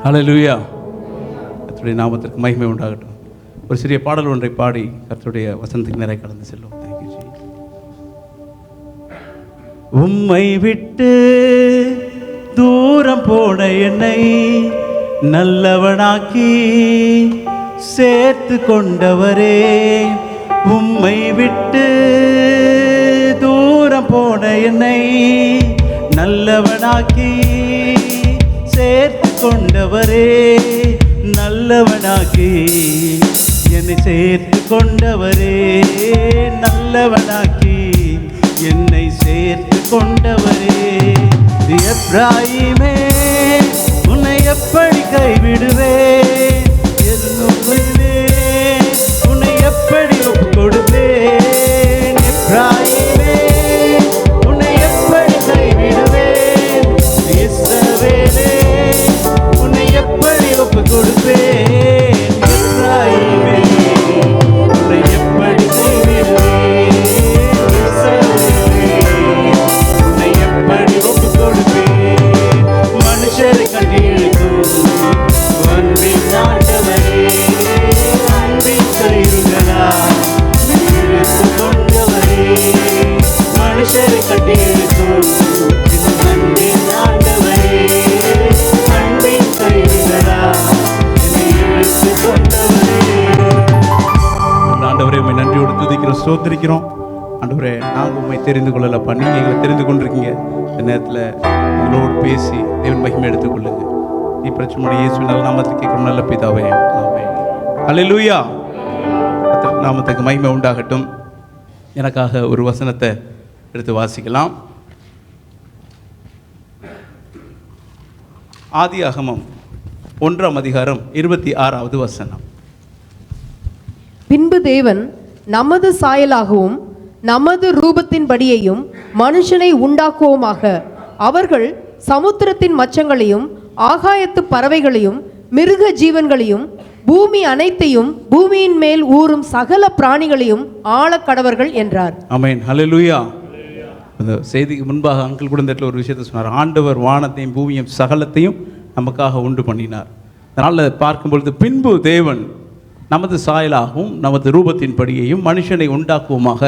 ஹல்லேலூயா. கர்த்தருடைய நாமத்திற்கு மகிமை உண்டாகட்டும். ஒரு சிறிய பாடல் ஒன்றை பாடி கர்த்தருடைய வசனத்துக்கு நிறைய கடந்து செல்லும். Thank you G. உம்மை விட்டு தூரம் போன என்னை நல்லவனாக்கி சேர்த்து கொண்டவரே, உம்மை விட்டு தூரம் போன என்னை நல்லவனாக்கி சேர்த்து கொண்டவரே, நல்லவனாக்கி என்னை சேர்த்து கொண்டவரே, நல்லவனாக்கி என்னை சேர்த்து கொண்டவரே. எப்ராயிமே உன்னை எப்படி கைவிடுவேன், உன்னை எப்படி கொடுப்பேன். எப்ராயிமே உன்னை எப்படி கைவிடுவேன், இஸ்ரவேலே உன்னை எப்படி ஒப்பு கொடுப்பேன். எப்ராயிமே உன்னை எப்படி கைவிடுவேன், இஸ்ரவேலே உன்னை எப்படி ஒப்பு கொடுப்பேன். மனுஷரை கண்டிழுக்கும் அன்பின் ஆண்டவரே, அன்பின் கயிறுகளா இழுத்து கொண்டவரே, மனுஷரை கண்டிழுக்கும் அன்பின் ஆண்டவரே, அன்பின் கயிறுகளா இழுத்து கொண்டவரே. ஆண்டவரே, உம்மை நன்றியோடு துதிக்கிறோம், ஸ்தோத்திரிக்கிறோம். ஆண்டவரே, நாங்கள் உம்மை தெரிந்து கொள்ளலப்பா, நீங்கள் எங்களை தெரிந்து கொண்டிருக்கீங்க. இந்த நேரத்தில் எங்களோடு பேசி தேவன் மகிமை எடுத்துக்கொள்ளுங்க. நீ பிரச்சனை இயேசுவின் நல்ல நாமத்தில் கேட்கும் நல்ல பிதாவே, ஆமென். ஹல்லேலூயா. கர்த்தர் நாமத்துக்கு மகிமை உண்டாகட்டும். எனக்காக ஒரு வசனத்தை எடுத்து வாசிக்கலாம். ஆதியாகமம் 1ஆம் அதிகாரம் 26வது வசனம். பின்பு தேவன் நமது சாயலாகவும் நமது ரூபத்தின்படியையும் மனுஷனை உண்டாக்குவோமாக, அவர்கள் சமுத்திரத்தின் மச்சங்களையும் ஆகாயத்து பறவைகளையும் மிருக ஜீவன்களையும் பூமி அனைத்தையும் பூமியின் மேல் ஊறும் சகல பிராணிகளையும் ஆளக்கடவர்கள் என்றார். ஆமென். ஹல்லேலூயா. அந்த செய்திக்கு முன்பாக அங்கிள் கூட இந்த இடத்துல ஒரு விஷயத்தை சொன்னார். ஆண்டவர் வானத்தையும் பூமியும் சகலத்தையும் நமக்காக உண்டு பண்ணினார். அதனால் பார்க்கும்பொழுது பின்பு தேவன் நமது சாயலாகவும் நமது ரூபத்தின் படியையும் மனுஷனை உண்டாக்குவோமாக,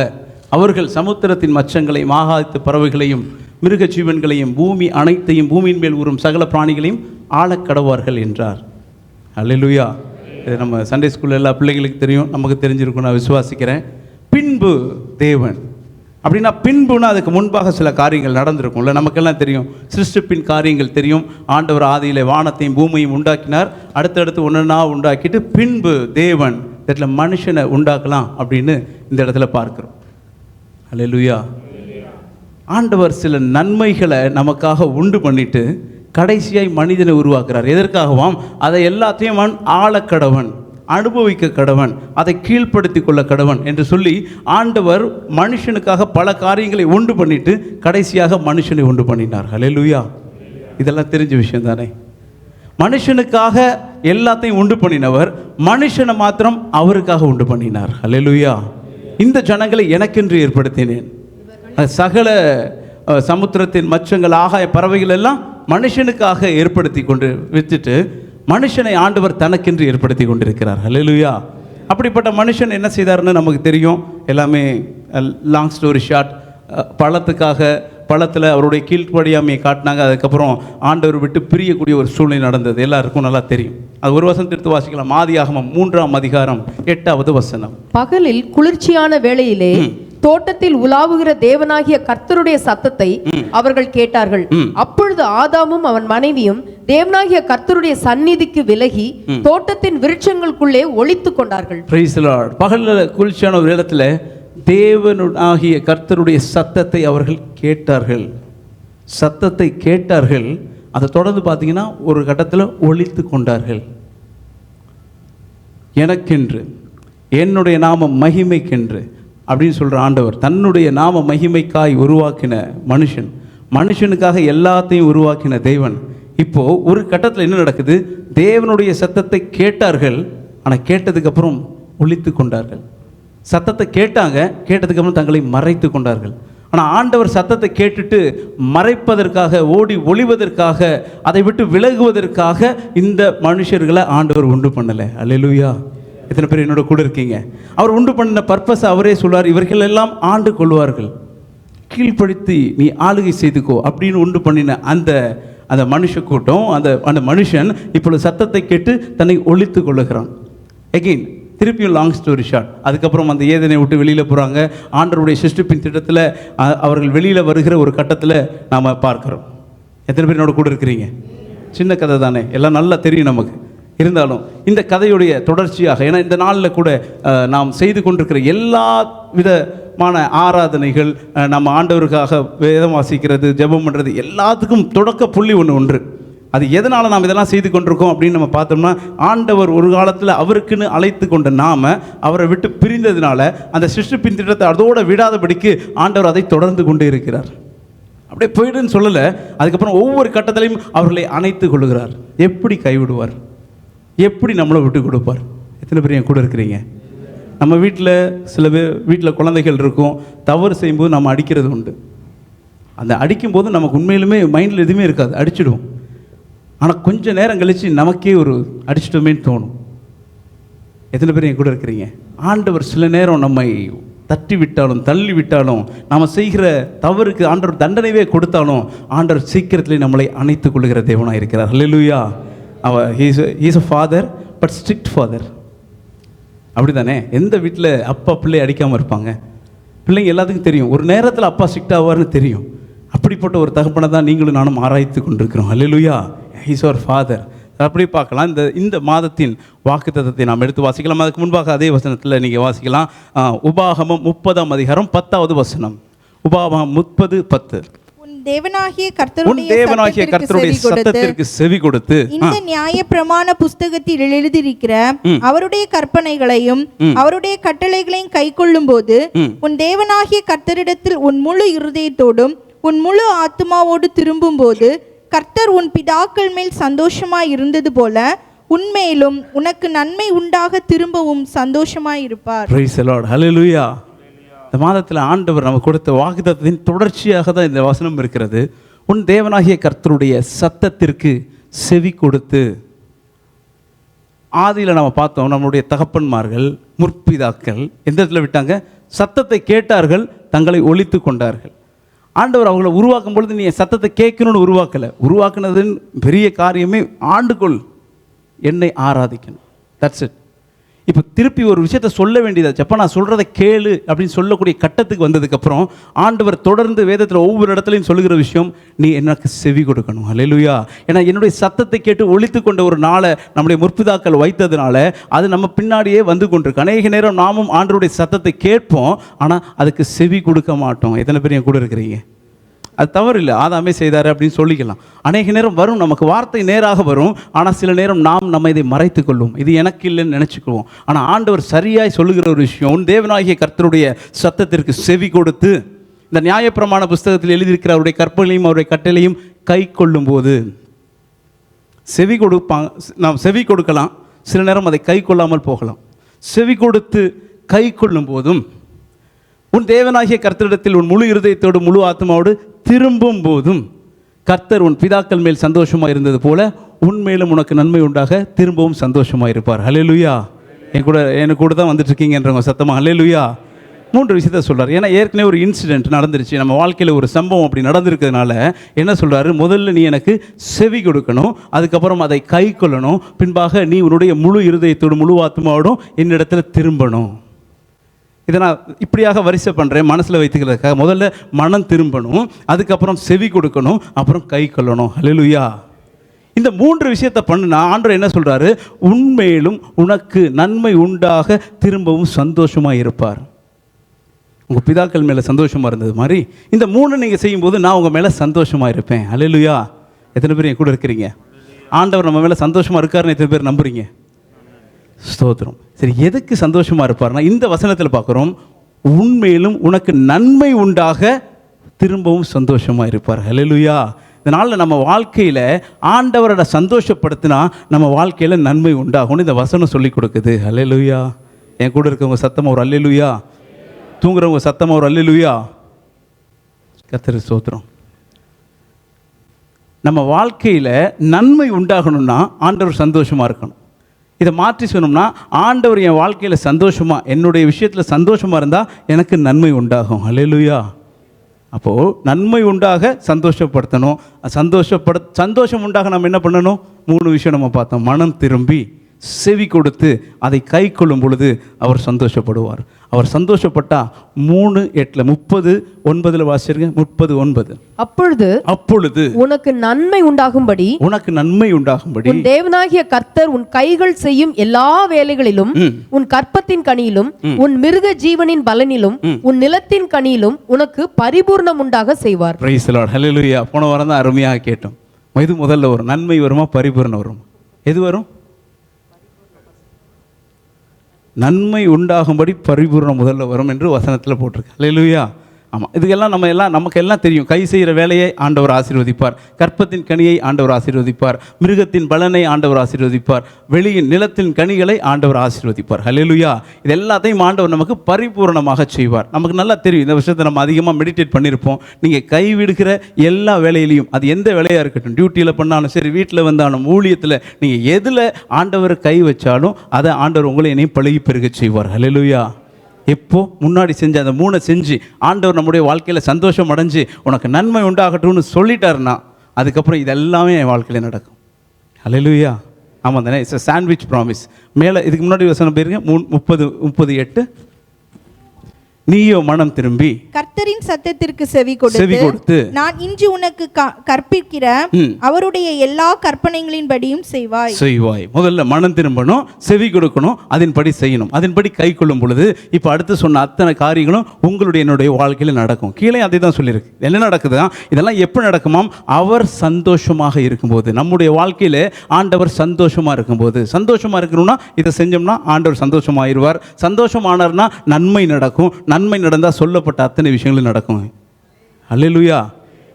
அவர்கள் சமுத்திரத்தின் மச்சங்களையும் ஆகாயத்து பறவைகளையும் மிருக ஜீவன்களையும் பூமி அனைத்தையும் பூமியின் மேல் ஊறும் சகல பிராணிகளையும் ஆளக்கடவார்கள் என்றார். ஹல்லேலூயா. இது நம்ம சண்டே ஸ்கூலில் எல்லா பிள்ளைகளுக்கு தெரியும், நமக்கு தெரிஞ்சிருக்கும், நான் விசுவாசிக்கிறேன். பின்பு தேவன் அப்படின்னா, பின்புனா அதுக்கு முன்பாக சில காரியங்கள் நடந்திருக்கும்ல, நமக்கெல்லாம் தெரியும். சிருஷ்டிப்பின் காரியங்கள் தெரியும். ஆண்டவர் ஆதியிலே வானத்தையும் பூமியையும் உண்டாக்கினார். அடுத்தடுத்து ஒன்றா உண்டாக்கிட்டு பின்பு தேவன் இடத்துல மனுஷனை உண்டாக்கலாம் அப்படின்னு இந்த இடத்துல பார்க்கிறோம். ஹல்லேலூயா. ஆண்டவர் சில நன்மைகளை நமக்காக உண்டு பண்ணிட்டு கடைசியாய் மனிதனை உருவாக்குறார். எதற்காகவாம்? அதை எல்லாத்தையும் அவன் ஆளக்கடவன், அனுபவிக்க கடவன், அதை கீழ்ப்படுத்தி கொள்ள கடவன் என்று சொல்லி ஆண்டவர் மனுஷனுக்காக பல காரியங்களை உண்டு பண்ணிட்டு கடைசியாக மனுஷனை உண்டு பண்ணினார். ஹல்லேலூயா. இதெல்லாம் தெரிஞ்ச விஷயம் தானே. மனுஷனுக்காக எல்லாத்தையும் உண்டு பண்ணினவர் மனுஷனை மாத்திரம் அவருக்காக உண்டு பண்ணினார். ஹல்லேலூயா. இந்த ஜனங்களை எனக்கென்று ஏற்படுத்தினேன். சகல சமுத்திரத்தின் மச்சங்கள் ஆகாய பறவைகள் எல்லாம் மனுஷனுக்காக ஏற்படுத்தி கொண்டு வச்சுட்டு மனுஷனை ஆண்டவர் தனக்கென்று ஏற்படுத்தி கொண்டிருக்கிறார். ஹல்லேலூயா. அப்படிப்பட்ட மனுஷன் என்ன செய்தார்னு நமக்கு தெரியும். எல்லாமே லாங் ஸ்டோரி ஷார்ட், பழத்தில் அவருடைய கீழ்ப்படியாமையை காட்டினாங்க. அதுக்கப்புறம் ஆண்டவர் விட்டு பிரியக்கூடிய ஒரு சூழ்நிலை நடந்தது, எல்லாருக்கும் நல்லா தெரியும். அது ஒரு வசனம் எடுத்து வாசிக்கலாம். ஆதியாகமம் 3ஆம் அதிகாரம் 8வது வசனம். பகலில் குளிர்ச்சியான வேளையிலே தோட்டத்தில் உலாவுகிற தேவனாகிய கர்த்தருடைய சத்தத்தை அவர்கள் கேட்டார்கள். அப்பொழுது ஆதாமும் அவன் மனைவியும் தேவனாகிய கர்த்தருடைய சந்நிதிக்கு விலகி தோட்டத்தின் விருட்சங்களுக்குள்ளே ஒளித்து கொண்டார்கள். Price the Lord. பகலில் குளிர்ச்சியான ஒரு இடத்துல தேவனாகிய கர்த்தருடைய சத்தத்தை அவர்கள் கேட்டார்கள். சத்தத்தை கேட்டார்கள். அதை தொடர்ந்து பார்த்தீங்கன்னா ஒரு கட்டத்தில் ஒளித்து கொண்டார்கள். எனக்கென்று, என்னுடைய நாம மகிமைக்கென்று அப்படின்னு சொல்கிற ஆண்டவர் தன்னுடைய நாம மகிமைக்காய் உருவாக்கின மனுஷனுக்காக எல்லாத்தையும் உருவாக்கின தேவன் இப்போது ஒரு கட்டத்தில் என்ன நடக்குது? தேவனுடைய சத்தத்தை கேட்டார்கள். ஆனால் கேட்டதுக்கப்புறம் ஒளித்து கொண்டார்கள். சத்தத்தை கேட்டாங்க, கேட்டதுக்கப்புறம் தங்களை மறைத்து கொண்டார்கள். ஆனால் ஆண்டவர் சத்தத்தை கேட்டுட்டு மறைப்பதற்காக, ஓடி ஒளிவதற்காக, அதை விட்டு விலகுவதற்காக இந்த மனுஷர்களை ஆண்டவர் உண்டு பண்ணலை. அல்லேலூயா. எத்தனை பேர் என்னோட கூட இருக்கீங்க? அவர் உண்டு பண்ணின பர்பஸ் அவரே சொல்வார், இவர்கள் எல்லாம் ஆண்டு கொள்வார்கள், கீழ்ப்படுத்தி நீ ஆளுகை செய்துக்கோ அப்படின்னு உண்டு பண்ணின அந்த மனுஷ கூட்டம், அந்த மனுஷன் இப்பொழுது சத்தத்தை கேட்டு தன்னை ஒழித்து கொள்ளுகிறான். எகெயின் திருப்பியும் லாங் ஸ்டோரி ஷார்ட், அதுக்கப்புறம் அந்த ஏதனை விட்டு வெளியில் போகிறாங்க. ஆண்டவருடைய சிருஷ்டிப்பின் திட்டத்தில் அவர்கள் வெளியில் வருகிற ஒரு கட்டத்தில் நாம் பார்க்குறோம். எத்தனை பேர் என்னோட கூட இருக்கிறீங்க? சின்ன கதை தானே, எல்லாம் நல்லா தெரியும் நமக்கு. இருந்தாலும் இந்த கதையுடைய தொடர்ச்சியாக, ஏன்னா இந்த நாளில் கூட நாம் செய்து கொண்டிருக்கிற எல்லா விதமான ஆராதனைகள், நம்ம ஆண்டவருக்காக வேதம் வாசிக்கிறது, ஜெபம் பண்ணுறது, எல்லாத்துக்கும் தொடக்க புள்ளி ஒன்று. அது எதனால் நாம் இதெல்லாம் செய்து கொண்டிருக்கோம் அப்படின்னு நம்ம பார்த்தோம்னா, ஆண்டவர் ஒரு காலத்தில் அவருக்குன்னு அழைத்து கொண்ட நாம் அவரை விட்டு பிரிந்ததுனால அந்த சிருஷ்டிப்பின் திட்டத்தை அதோடு விடாதபடிக்கு ஆண்டவர் அதை தொடர்ந்து கொண்டே இருக்கிறார். அப்படியே போயிடுன்னு சொல்லலை. அதுக்கப்புறம் ஒவ்வொரு கட்டத்திலையும் அவர்களை அணைத்து கொள்ளுகிறார். எப்படி கைவிடுவார்? எப்படி நம்மளை விட்டு கொடுப்பார்? எத்தனை பேர் என் கூட இருக்கிறீங்க? நம்ம வீட்டில் சில பேர் வீட்டில் குழந்தைகள் இருக்கும், தவறு செய்யும்போது நம்ம அடிக்கிறது உண்டு. அந்த அடிக்கும்போது நமக்கு உண்மையிலுமே மைண்டில் எதுவுமே இருக்காது, அடிச்சிடுவோம். ஆனால் கொஞ்சம் நேரம் கழித்து நமக்கே ஒரு அடிச்சிட்டோமேன்னு தோணும். எத்தனை பேர் என் கூட இருக்கிறீங்க? ஆண்டவர் சில நேரம் நம்மை தட்டி விட்டாலும் தள்ளி விட்டாலும், நாம் செய்கிற தவறுக்கு ஆண்டவர் தண்டனைவே கொடுத்தாலும், ஆண்டவர் சீக்கிரத்திலே நம்மளை அணைத்துக் கொள்ளுகிற தேவனாக இருக்கிறார். Alleluia. He's a father, but strict father. அப்படி தானே? எந்த வீட்டில் அப்பா பிள்ளை அடிக்காமல் இருப்பாங்க? பிள்ளைங்க எல்லாத்துக்கும் தெரியும், ஒரு நேரத்தில் அப்பா ஸ்ட்ரிக்ட் ஆவார்னு தெரியும். அப்படிப்பட்ட ஒரு தகப்பனை தான் நீங்களும் நானும் ஆராய்த்து கொண்டிருக்கிறோம். அல்லேலூயா. ஹீஸ் அவர் ஃபாதர். அப்படி பார்க்கலாம். இந்த மாதத்தின் வாக்குத்தத்தத்தை நாம் எடுத்து வாசிக்கலாம். அதுக்கு முன்பாக அதே வசனத்தில் நீங்கள் வாசிக்கலாம். உபாகமம் 30ஆம் அதிகாரம் 10வது வசனம். உபாகமம் 30:10. உன் தேவனாகிய கர்த்தருடைய சத்தத்திற்கு செவி கொடுத்து இந்த நியாயப்பிரமாண புஸ்தகத்தில் எழுதியிருக்கிற அவருடைய கற்பனைகளையும் அவருடைய கட்டளைகளையும் கைக்கொள்ளும் போது, உன் தேவனாகிய கர்த்தரிடத்தில் உன் முழு இருதயத்தோடும் உன் முழு ஆத்துமாவோடு திரும்பும் போது, கர்த்தர் உன் பிதாக்கள் மேல் சந்தோஷமாய் இருந்தது போல உன்மேலும் உனக்கு நன்மை உண்டாக திரும்பவும் சந்தோஷமாய் இருப்பார். Praise the Lord. ஹல்லேலூயா. இந்த மாதத்தில் ஆண்டவர் நமக்கு கொடுத்த வாக்குத்தத்தத்தின் தொடர்ச்சியாக தான் இந்த வசனம் இருக்கிறது. உன் தேவனாகிய கர்த்தருடைய சத்தத்திற்கு செவி கொடுத்து. ஆதியில் நம்ம பார்த்தோம், நம்மளுடைய தகப்பன்மார்கள், முற்பிதாக்கள் எந்த இடத்துல விட்டாங்க? சத்தத்தை கேட்டார்கள், தங்களை ஒழித்து கொண்டார்கள். ஆண்டவர் அவங்கள உருவாக்கும் பொழுது நீ சத்தத்தை கேட்கணும்னு உருவாக்கலை. உருவாக்குனதுன்னு பெரிய காரியமே ஆண்டுகொள், என்னை ஆராதிக்கணும். That's it. இப்போ திருப்பி ஒரு விஷயத்தை சொல்ல வேண்டியதாச்சு. அப்போ நான் சொல்கிறத கேளு அப்படின்னு சொல்லக்கூடிய கட்டத்துக்கு வந்ததுக்கப்புறம் ஆண்டவர் தொடர்ந்து வேதத்தில் ஒவ்வொரு இடத்துலையும் சொல்லுகிற விஷயம், நீ எனக்கு செவி கொடுக்கணும். அல்லேலூயா. ஏன்னா என்னுடைய சத்தத்தை கேட்டு ஒழித்து கொண்ட ஒரு நாளை நம்முடைய முற்பிதாக்கள் வைத்ததுனால அது நம்ம பின்னாடியே வந்து கொண்டிருக்கு. அநேக நேரம் நாமும் ஆண்டவருடைய சத்தத்தை கேட்போம், ஆனால் அதுக்கு செவி கொடுக்க மாட்டோம். எத்தனை பேர் என் கூட இருக்கிறீங்க? அது தவறு இல்லை, ஆதாமே செய்தார் அப்படின்னு சொல்லிக்கலாம். அநேக நேரம் வரும், நமக்கு வார்த்தை நேராக வரும், ஆனால் சில நேரம் நாம் நம்ம இதை மறைத்து கொள்வோம், இது எனக்கு இல்லைன்னு நினச்சிக்குவோம். ஆனால் ஆண்டவர் சரியாய் சொல்லுகிற ஒரு விஷயம், தேவனாகிய கர்த்தருடைய சத்தத்திற்கு செவி கொடுத்து, இந்த நியாயப்பிரமாண புஸ்தகத்தில் எழுதியிருக்கிற அவருடைய கற்பனையும் அவருடைய கட்டளையும் கை கொள்ளும் போது, செவி கொடுப்பாங்க. நாம் செவி கொடுக்கலாம், சில நேரம் அதை கை கொள்ளாமல் போகலாம். செவி கொடுத்து கை கொள்ளும் போதும், உன் தேவனாகிய கர்த்தரிடத்தில் உன் முழு இருதயத்தோடு முழு ஆத்மாவோடு திரும்பும் போதும், கர்த்தர் உன் பிதாக்கள் மேல் சந்தோஷமாக இருந்தது போல உன்மேலும் உனக்கு நன்மை உண்டாக திரும்பவும் சந்தோஷமாக இருப்பார். ஹல்லேலூயா. எனக்கு கூட தான் வந்துட்டு இருக்கீங்கன்றவங்க சத்தமாக ஹல்லேலூயா. 3 விஷயத்த சொல்கிறார். ஏன்னா ஏற்கனவே ஒரு இன்சிடென்ட் நடந்துருச்சு, நம்ம வாழ்க்கையில் ஒரு சம்பவம் அப்படி நடந்திருக்கிறதுனால என்ன சொல்கிறாரு? முதல்ல நீ எனக்கு செவி கொடுக்கணும், அதுக்கப்புறம் அதை கை கொள்ளணும், பின்பாக நீ உன்னுடைய முழு இருதயத்தோடு முழு ஆத்மாவோடும் என்னிடத்தில் திரும்பணும். இதை நான் இப்படியாக வரிசை பண்ணுறேன் மனசில் வைத்துக்கிறதுக்காக. முதல்ல மனம் திரும்பணும், அதுக்கப்புறம் செவி கொடுக்கணும், அப்புறம் கை கொள்ளணும். ஹல்லேலூயா. இந்த 3 விஷயத்தை பண்ணுனா ஆண்டவர் என்ன சொல்கிறாரு? உன்மேலும் உனக்கு நன்மை உண்டாக திரும்பவும் சந்தோஷமாக இருப்பார். உங்கள் பிதாக்கள் மேலே சந்தோஷமாக இருந்தது மாதிரி இந்த 3 நீங்கள் செய்யும்போது நான் உங்கள் மேலே சந்தோஷமாக இருப்பேன். ஹல்லேலூயா. எத்தனை பேர் என் கூட இருக்கிறீங்க? ஆண்டவர் நம்ம மேலே சந்தோஷமாக இருக்காருன்னு எத்தனை பேர் நம்புறீங்க? ஸ்தோத்திரம். சரி, எதுக்கு சந்தோஷமாக இருப்பார்னா இந்த வசனத்தில் பார்க்குறோம், உன்மேலும் உனக்கு நன்மை உண்டாக திரும்பவும் சந்தோஷமாக இருப்பார். ஹல்லேலூயா. இதனால் நம்ம வாழ்க்கையில் ஆண்டவரோட சந்தோஷப்படுத்தினா நம்ம வாழ்க்கையில் நன்மை உண்டாகும்னு இந்த வசனம் சொல்லி கொடுக்குது. ஹல்லேலூயா. என் கூட இருக்கவங்க சத்தமாக ஒரு அல்லேலூயா, தூங்குறவங்க சத்தமாக ஒரு அல்லேலூயா. கர்த்தருக்கு ஸ்தோத்திரம். நம்ம வாழ்க்கையில் நன்மை உண்டாகணும்னா ஆண்டவர் சந்தோஷமாக இருக்கணும். இதை மாற்றி சொன்னோம்னா, ஆண்டவர் என் வாழ்க்கையில் சந்தோஷமாக, என்னுடைய விஷயத்தில் சந்தோஷமாக இருந்தால் எனக்கு நன்மை உண்டாகும். அல்லேலூயா. அப்போது நன்மை உண்டாக சந்தோஷப்படுத்தணும். சந்தோஷம் உண்டாக நம்ம என்ன பண்ணணும்? 3 விஷயம் நம்ம பார்த்தோம். மனம் திரும்பி செவி கொடுத்து அதை கை கொள்ளும் பொழுது அவர் சந்தோஷப்படுவார். அவர் சந்தோஷப்பட்டா 3:8 30:9 வாசிருங்க. 30:9. அப்பொழுது உனக்கு நன்மை உண்டாகும்படி உன் தேவனாகிய கர்த்தர் உன் கைகள் செய்யும் எல்லா வேலைகளிலும், உன் கற்பத்தின் கனியிலும், உன் மிருக ஜீவனின் பலனிலும், உன் நிலத்தின் கனியிலும் உனக்கு பரிபூர்ணம் உண்டாக செய்வார். Praise the Lord. ஹல்லேலூயா. போன வாரம் தான் அருமையாக கேட்டோம். இது முதல்ல வரும். நன்மை வருமா, பரிபூர்ணம் வருமா? எது வரும்? நன்மை உண்டாகும்படி பரிபூர்ணம் முதல்ல வரும் என்று வசனத்தில் போட்டிருக்கு. அல்லேலூயா. ஆமாம், இதுக்கெல்லாம் நமக்கு எல்லாம் தெரியும். கை செய்கிற வேலையை ஆண்டவர் ஆசீர்வதிப்பார், கற்பத்தின் கனியை ஆண்டவர் ஆசீர்வதிப்பார், மிருகத்தின் பலனை ஆண்டவர் ஆசீர்வதிப்பார், வெளியின் நிலத்தின் கனிகளை ஆண்டவர் ஆசீர்வதிப்பார். ஹல்லேலூயா. இது எல்லாத்தையும் ஆண்டவர் நமக்கு பரிபூர்ணமாக செய்வார். நமக்கு நல்லா தெரியும். இந்த விஷயத்தை நம்ம அதிகமாக மெடிடேட் பண்ணியிருப்போம். நீங்கள் கைவிடுகிற எல்லா வேலையிலையும், அது எந்த வேலையாக இருக்கட்டும், டியூட்டியில் பண்ணாலும் சரி, வீட்டில் வந்தாலும், ஊழியத்தில், நீங்கள் எதில் ஆண்டவர் கை வச்சாலும் அதை ஆண்டவர் உங்களை என்னையும் பழகி பெருக செய்வார். ஹல்லேலூயா. எப்போ முன்னாடி செஞ்சு அந்த 3 செஞ்சு ஆண்டவர் நம்முடைய வாழ்க்கையில் சந்தோஷம் அடைஞ்சு உனக்கு நன்மை உண்டாகட்டும்னு சொல்லிட்டாருன்னா, அதுக்கப்புறம் இதெல்லாமே என் வாழ்க்கையில் நடக்கும். ஹல்லேலூயா. ஆமாம் தானே? It's sandwich promise. மேலே இதுக்கு முன்னாடி வசனம் போயிருங்க. 30:8. நீயோ மனம் திரும்பி கர்த்தரின் சத்தத்திற்கு செவி கொடுத்து நான் இன்று உனக்கு கற்பிக்கிற அவருடைய எல்லா கற்பனைகளின்படியும் செய்வாய். முதல்ல மனம் திரும்பணும், செவி கொடுக்கணும், அதன்படி செய்யணும், அதன்படி கை கொள்ளும் பொழுது இப்போ அடுத்து சொன்ன அத்தனை காரியங்களும் உங்களுடைய என்னுடைய வாழ்க்கையில் நடக்கும். கீழே அதே தான் சொல்லியிருக்கு. என்ன நடக்குதுதான்? இதெல்லாம் எப்போ நடக்குமாம்? அவர் சந்தோஷமாக இருக்கும்போது. நம்முடைய வாழ்க்கையில் ஆண்டவர் சந்தோஷமாக இருக்கும்போது. சந்தோஷமாக இருக்கணும்னா இதை செஞ்சோம்னா ஆண்டவர் சந்தோஷமாயிருவார். சந்தோஷமானார்னா நன்மை நடக்கும். நன்மை நடந்தால் சொல்லப்பட்ட அத்தனை விஷயங்களும் நடக்கும். அல்லேலூயா.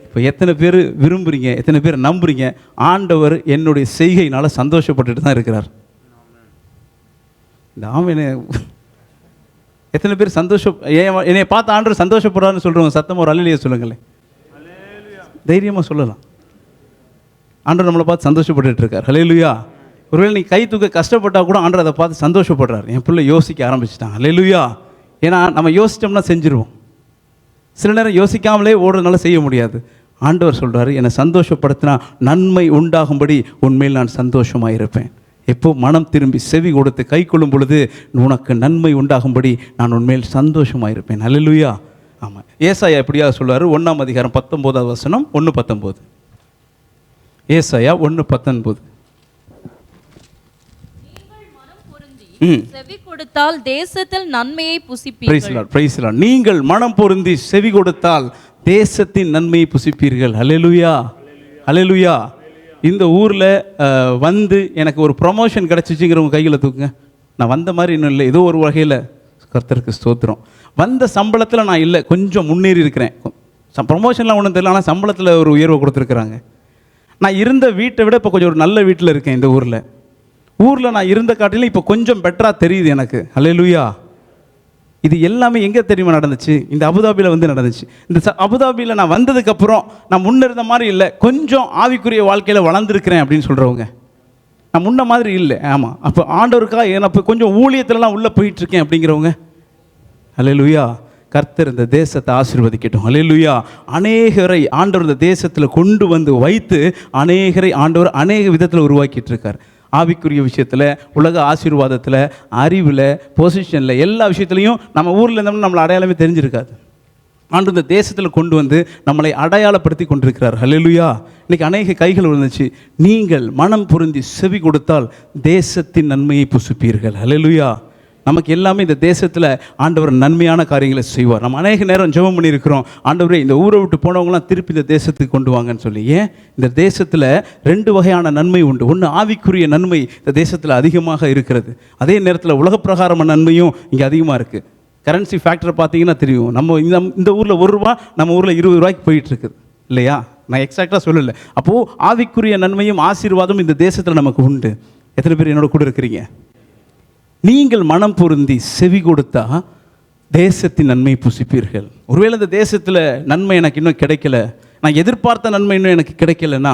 இப்போ எத்தனை பேர் விரும்புகிறீங்க, எத்தனை பேர் நம்புறீங்க ஆண்டவர் என்னுடைய செய்கையினால் சந்தோஷப்பட்டுட்டு தான் இருக்கிறார்? இந்த ஆமென். எத்தனை பேர் என்னை பார்த்து ஆண்டவர் சந்தோஷப்படுறாருன்னு சொல்கிறவங்க சத்தமாக ஒரு அல்லேலூயா சொல்லுங்களேன். தைரியமாக சொல்லலாம். ஆண்டவர் நம்மளை பார்த்து சந்தோஷப்பட்டுட்டு இருக்கார். அல்லேலூயா. ஒருவேளை நீ கை தூக்க கஷ்டப்பட்டால் கூட ஆண்டவர் அதை பார்த்து சந்தோஷப்படுறார். என் பிள்ளை யோசிக்க ஆரம்பிச்சிட்டான். அல்லேலூயா. ஏன்னா நம்ம யோசித்தோம்னா செஞ்சிருவோம். சில நேரம் யோசிக்காமலே ஓடுறதுனால செய்ய முடியாது. ஆண்டவர் சொல்கிறாரு, என்னை சந்தோஷப்படுத்தினா நன்மை உண்டாகும்படி உண்மையில் நான் சந்தோஷமாக இருப்பேன். எப்போ மனம் திரும்பி செவி கொடுத்து கை கொள்ளும் பொழுது உனக்கு நன்மை உண்டாகும்படி நான் உண்மையில் சந்தோஷமாக இருப்பேன். அல்லேலூயா. ஆமாம். ஏசாயா எப்படியா சொல்லுவார்? 1ஆம் அதிகாரம் 19வது வசனம் 1:19. ஏசாயா 1:19. செவி கொடுத்தால் தேசத்தில் நன்மையை புசிப்பீர்கள். நீங்கள் மனம் பொருந்தி செவி கொடுத்தால் தேசத்தின் நன்மையை புசிப்பீர்கள். அல்லேலூயா. அல்லேலூயா. இந்த ஊரில் வந்து எனக்கு ஒரு ப்ரொமோஷன் கிடச்சிச்சுங்கிறவங்க கையில் தூக்குங்க. நான் வந்த மாதிரி இன்னும் இல்லை, ஏதோ ஒரு வகையில் கர்த்தருக்கு ஸ்தோத்திரம். வந்த சம்பளத்தில் நான் இல்லை, கொஞ்சம் முன்னேறி இருக்கிறேன். ப்ரொமோஷன்லாம் ஒன்றும் தெரியல, ஆனால் சம்பளத்தில் ஒரு உயர்வை கொடுத்துருக்குறாங்க. நான் இருந்த வீட்டை விட இப்போ கொஞ்சம் ஒரு நல்ல வீட்டில் இருக்கேன். இந்த ஊரில் நான் இருந்த காட்டிலும் இப்போ கொஞ்சம் பெட்டராக தெரியுது எனக்கு. அல்லேலூயா. இது எல்லாமே எங்கே தெரியுமா நடந்துச்சு? இந்த அபுதாபியில் வந்து நடந்துச்சு. இந்த அபுதாபியில் நான் வந்ததுக்கப்புறம் நான் முன்ன இருந்த மாதிரி இல்லை, கொஞ்சம் ஆவிக்குரிய வாழ்க்கையில் வளர்ந்துருக்கிறேன் அப்படின்னு சொல்கிறவங்க. நான் முன்ன மாதிரி இல்லை. ஆமாம். அப்போ ஆண்டவருக்காக இப்போ கொஞ்சம் ஊழியத்திலலாம் உள்ளே போயிட்டுருக்கேன் அப்படிங்கிறவங்க. அல்லேலூயா. கர்த்தர் இந்த தேசத்தை ஆசீர்வதிக்கட்டும். அல்லேலூயா. அநேகரை ஆண்டவர் இந்த தேசத்தில் கொண்டு வந்து வைத்து அநேகரை ஆண்டவர் அநேக விதத்தில் உருவாக்கிட்டு இருக்கார். ஆவிக்குரிய விஷயத்தில், உலக ஆசீர்வாதத்தில், அறிவில், பொசிஷனில், எல்லா விஷயத்துலையும் நம்ம ஊரில் இருந்தோம்னா நம்மளை அடையாளமே தெரிஞ்சிருக்காது. ஆண்டு இந்த தேசத்தில் கொண்டு வந்து நம்மளை அடையாளப்படுத்தி கொண்டிருக்கிறார். அல்லேலூயா. இன்றைக்கி அநேக கைகள் விழுந்துச்சு. நீங்கள் மனம் பொருந்தி செவி கொடுத்தால் தேசத்தின் நன்மையை புசிப்பீர்கள். அல்லேலூயா. நமக்கு எல்லாமே இந்த தேசத்தில் ஆண்டவர் நன்மையான காரியங்களை செய்வார். நம்ம அநேக நேரம் ஜெபம் பண்ணியிருக்கிறோம், ஆண்டவரே இந்த ஊரை விட்டு போனவங்களாம் திருப்பி இந்த தேசத்துக்கு கொண்டு வாங்கன்னு சொல்லி. ஏன்? இந்த தேசத்தில் 2 வகையான நன்மை உண்டு. ஒன்று ஆவிக்குரிய நன்மை இந்த தேசத்தில் அதிகமாக இருக்கிறது. அதே நேரத்தில் உலக பிரகாரமான நன்மையும் இங்கே அதிகமாக இருக்குது. கரன்சி ஃபேக்டரை பார்த்தீங்கன்னா தெரியும். நம்ம இந்த ஊரில் ₹1 நம்ம ஊரில் ₹20 போயிட்டு இருக்குது இல்லையா? நான் எக்ஸாக்டாக சொல்லலை. அப்போது ஆவிக்குரிய நன்மையும் ஆசீர்வாதமும் இந்த தேசத்தில் நமக்கு உண்டு. எத்தனை பேர் என்னோட கூட இருக்கிறீங்க? நீங்கள் மனம் பொருந்தி செவி கொடுத்தா தேசத்தின் நன்மை புசிப்பீர்கள். ஒருவேளை இந்த தேசத்தில் நன்மை எனக்கு இன்னும் கிடைக்கல, நான் எதிர்பார்த்த நன்மை இன்னும் எனக்கு கிடைக்கலன்னா,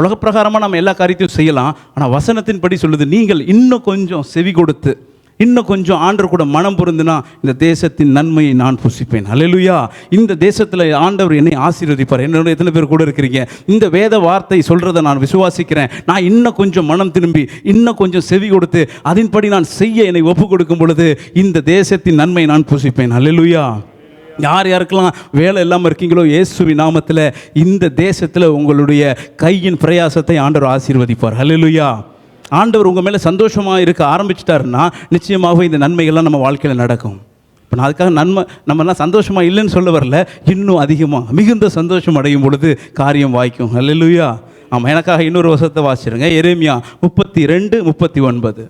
உலக பிரகாரமாக நம்ம எல்லா காரியத்தையும் செய்யலாம். ஆனால் வசனத்தின்படி சொல்லுது, நீங்கள் இன்னும் கொஞ்சம் செவி கொடுத்து இன்னும் கொஞ்சம் ஆண்டவர் கூட மனம் பொருந்தினா இந்த தேசத்தின் நன்மையை நான் புசிப்பேன். அல்லேலூயா. இந்த தேசத்தில் ஆண்டவர் என்னை ஆசீர்வதிப்பார். என்னோட எத்தனை பேர் கூட இருக்கிறீங்க? இந்த வேத வார்த்தை சொல்கிறத நான் விசுவாசிக்கிறேன். நான் இன்னும் கொஞ்சம் மனம் திரும்பி இன்னும் கொஞ்சம் செவி கொடுத்து அதன்படி நான் செய்ய என்னை ஒப்பு கொடுக்கும் பொழுது இந்த தேசத்தின் நன்மை நான் புசிப்பேன். அல்லேலூயா. யார் யாருக்கெல்லாம் வேலை இல்லாமல் இருக்கீங்களோ, இயேசுவின் நாமத்தில் இந்த தேசத்தில் உங்களுடைய கையின் பிரயாசத்தை ஆண்டவர் ஆசீர்வதிப்பார். அல்லேலூயா. ஆண்டவர் உங்கள் மேலே சந்தோஷமாக இருக்க ஆரம்பிச்சிட்டாருன்னா நிச்சயமாக இந்த நன்மைகள்லாம் நம்ம வாழ்க்கையில் நடக்கும். இப்போ நான் அதுக்காக நம்மலாம் சந்தோஷமாக இல்லைன்னு சொல்ல வரல, இன்னும் அதிகமாக மிகுந்த சந்தோஷம் அடையும் பொழுது காரியம் வாய்க்கும். அல்லேலூயா. ஆமாம், எனக்காக இன்னொரு வசனத்தை வாசிச்சிருங்க. எரேமியா 32:39.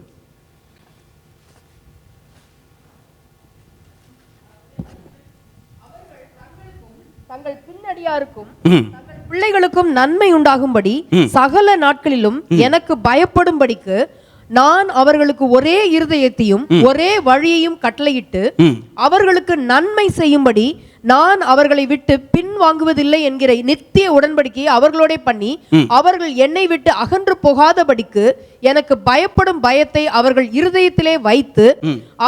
தங்கள் பின்னடியாருக்கும் பிள்ளைகளுக்கும் நன்மை உண்டாகும்படி சகல நாட்களிலும் எனக்கு பயப்படும்படிக்கு நான் அவர்களுக்கு ஒரே இருதயத்தையும் ஒரே வழியையும் கட்டளையிட்டு அவர்களுக்கு நன்மை செய்யும்படி நான் அவர்களை விட்டு பின் வாங்குவதில்லை என்கிற நித்திய உடன்படிக்கையை அவர்களோட பண்ணி அவர்கள் என்னை விட்டு அகன்று போகாதபடிக்கு எனக்கு பயப்படும் பயத்தை அவர்கள் இருதயத்திலே வைத்து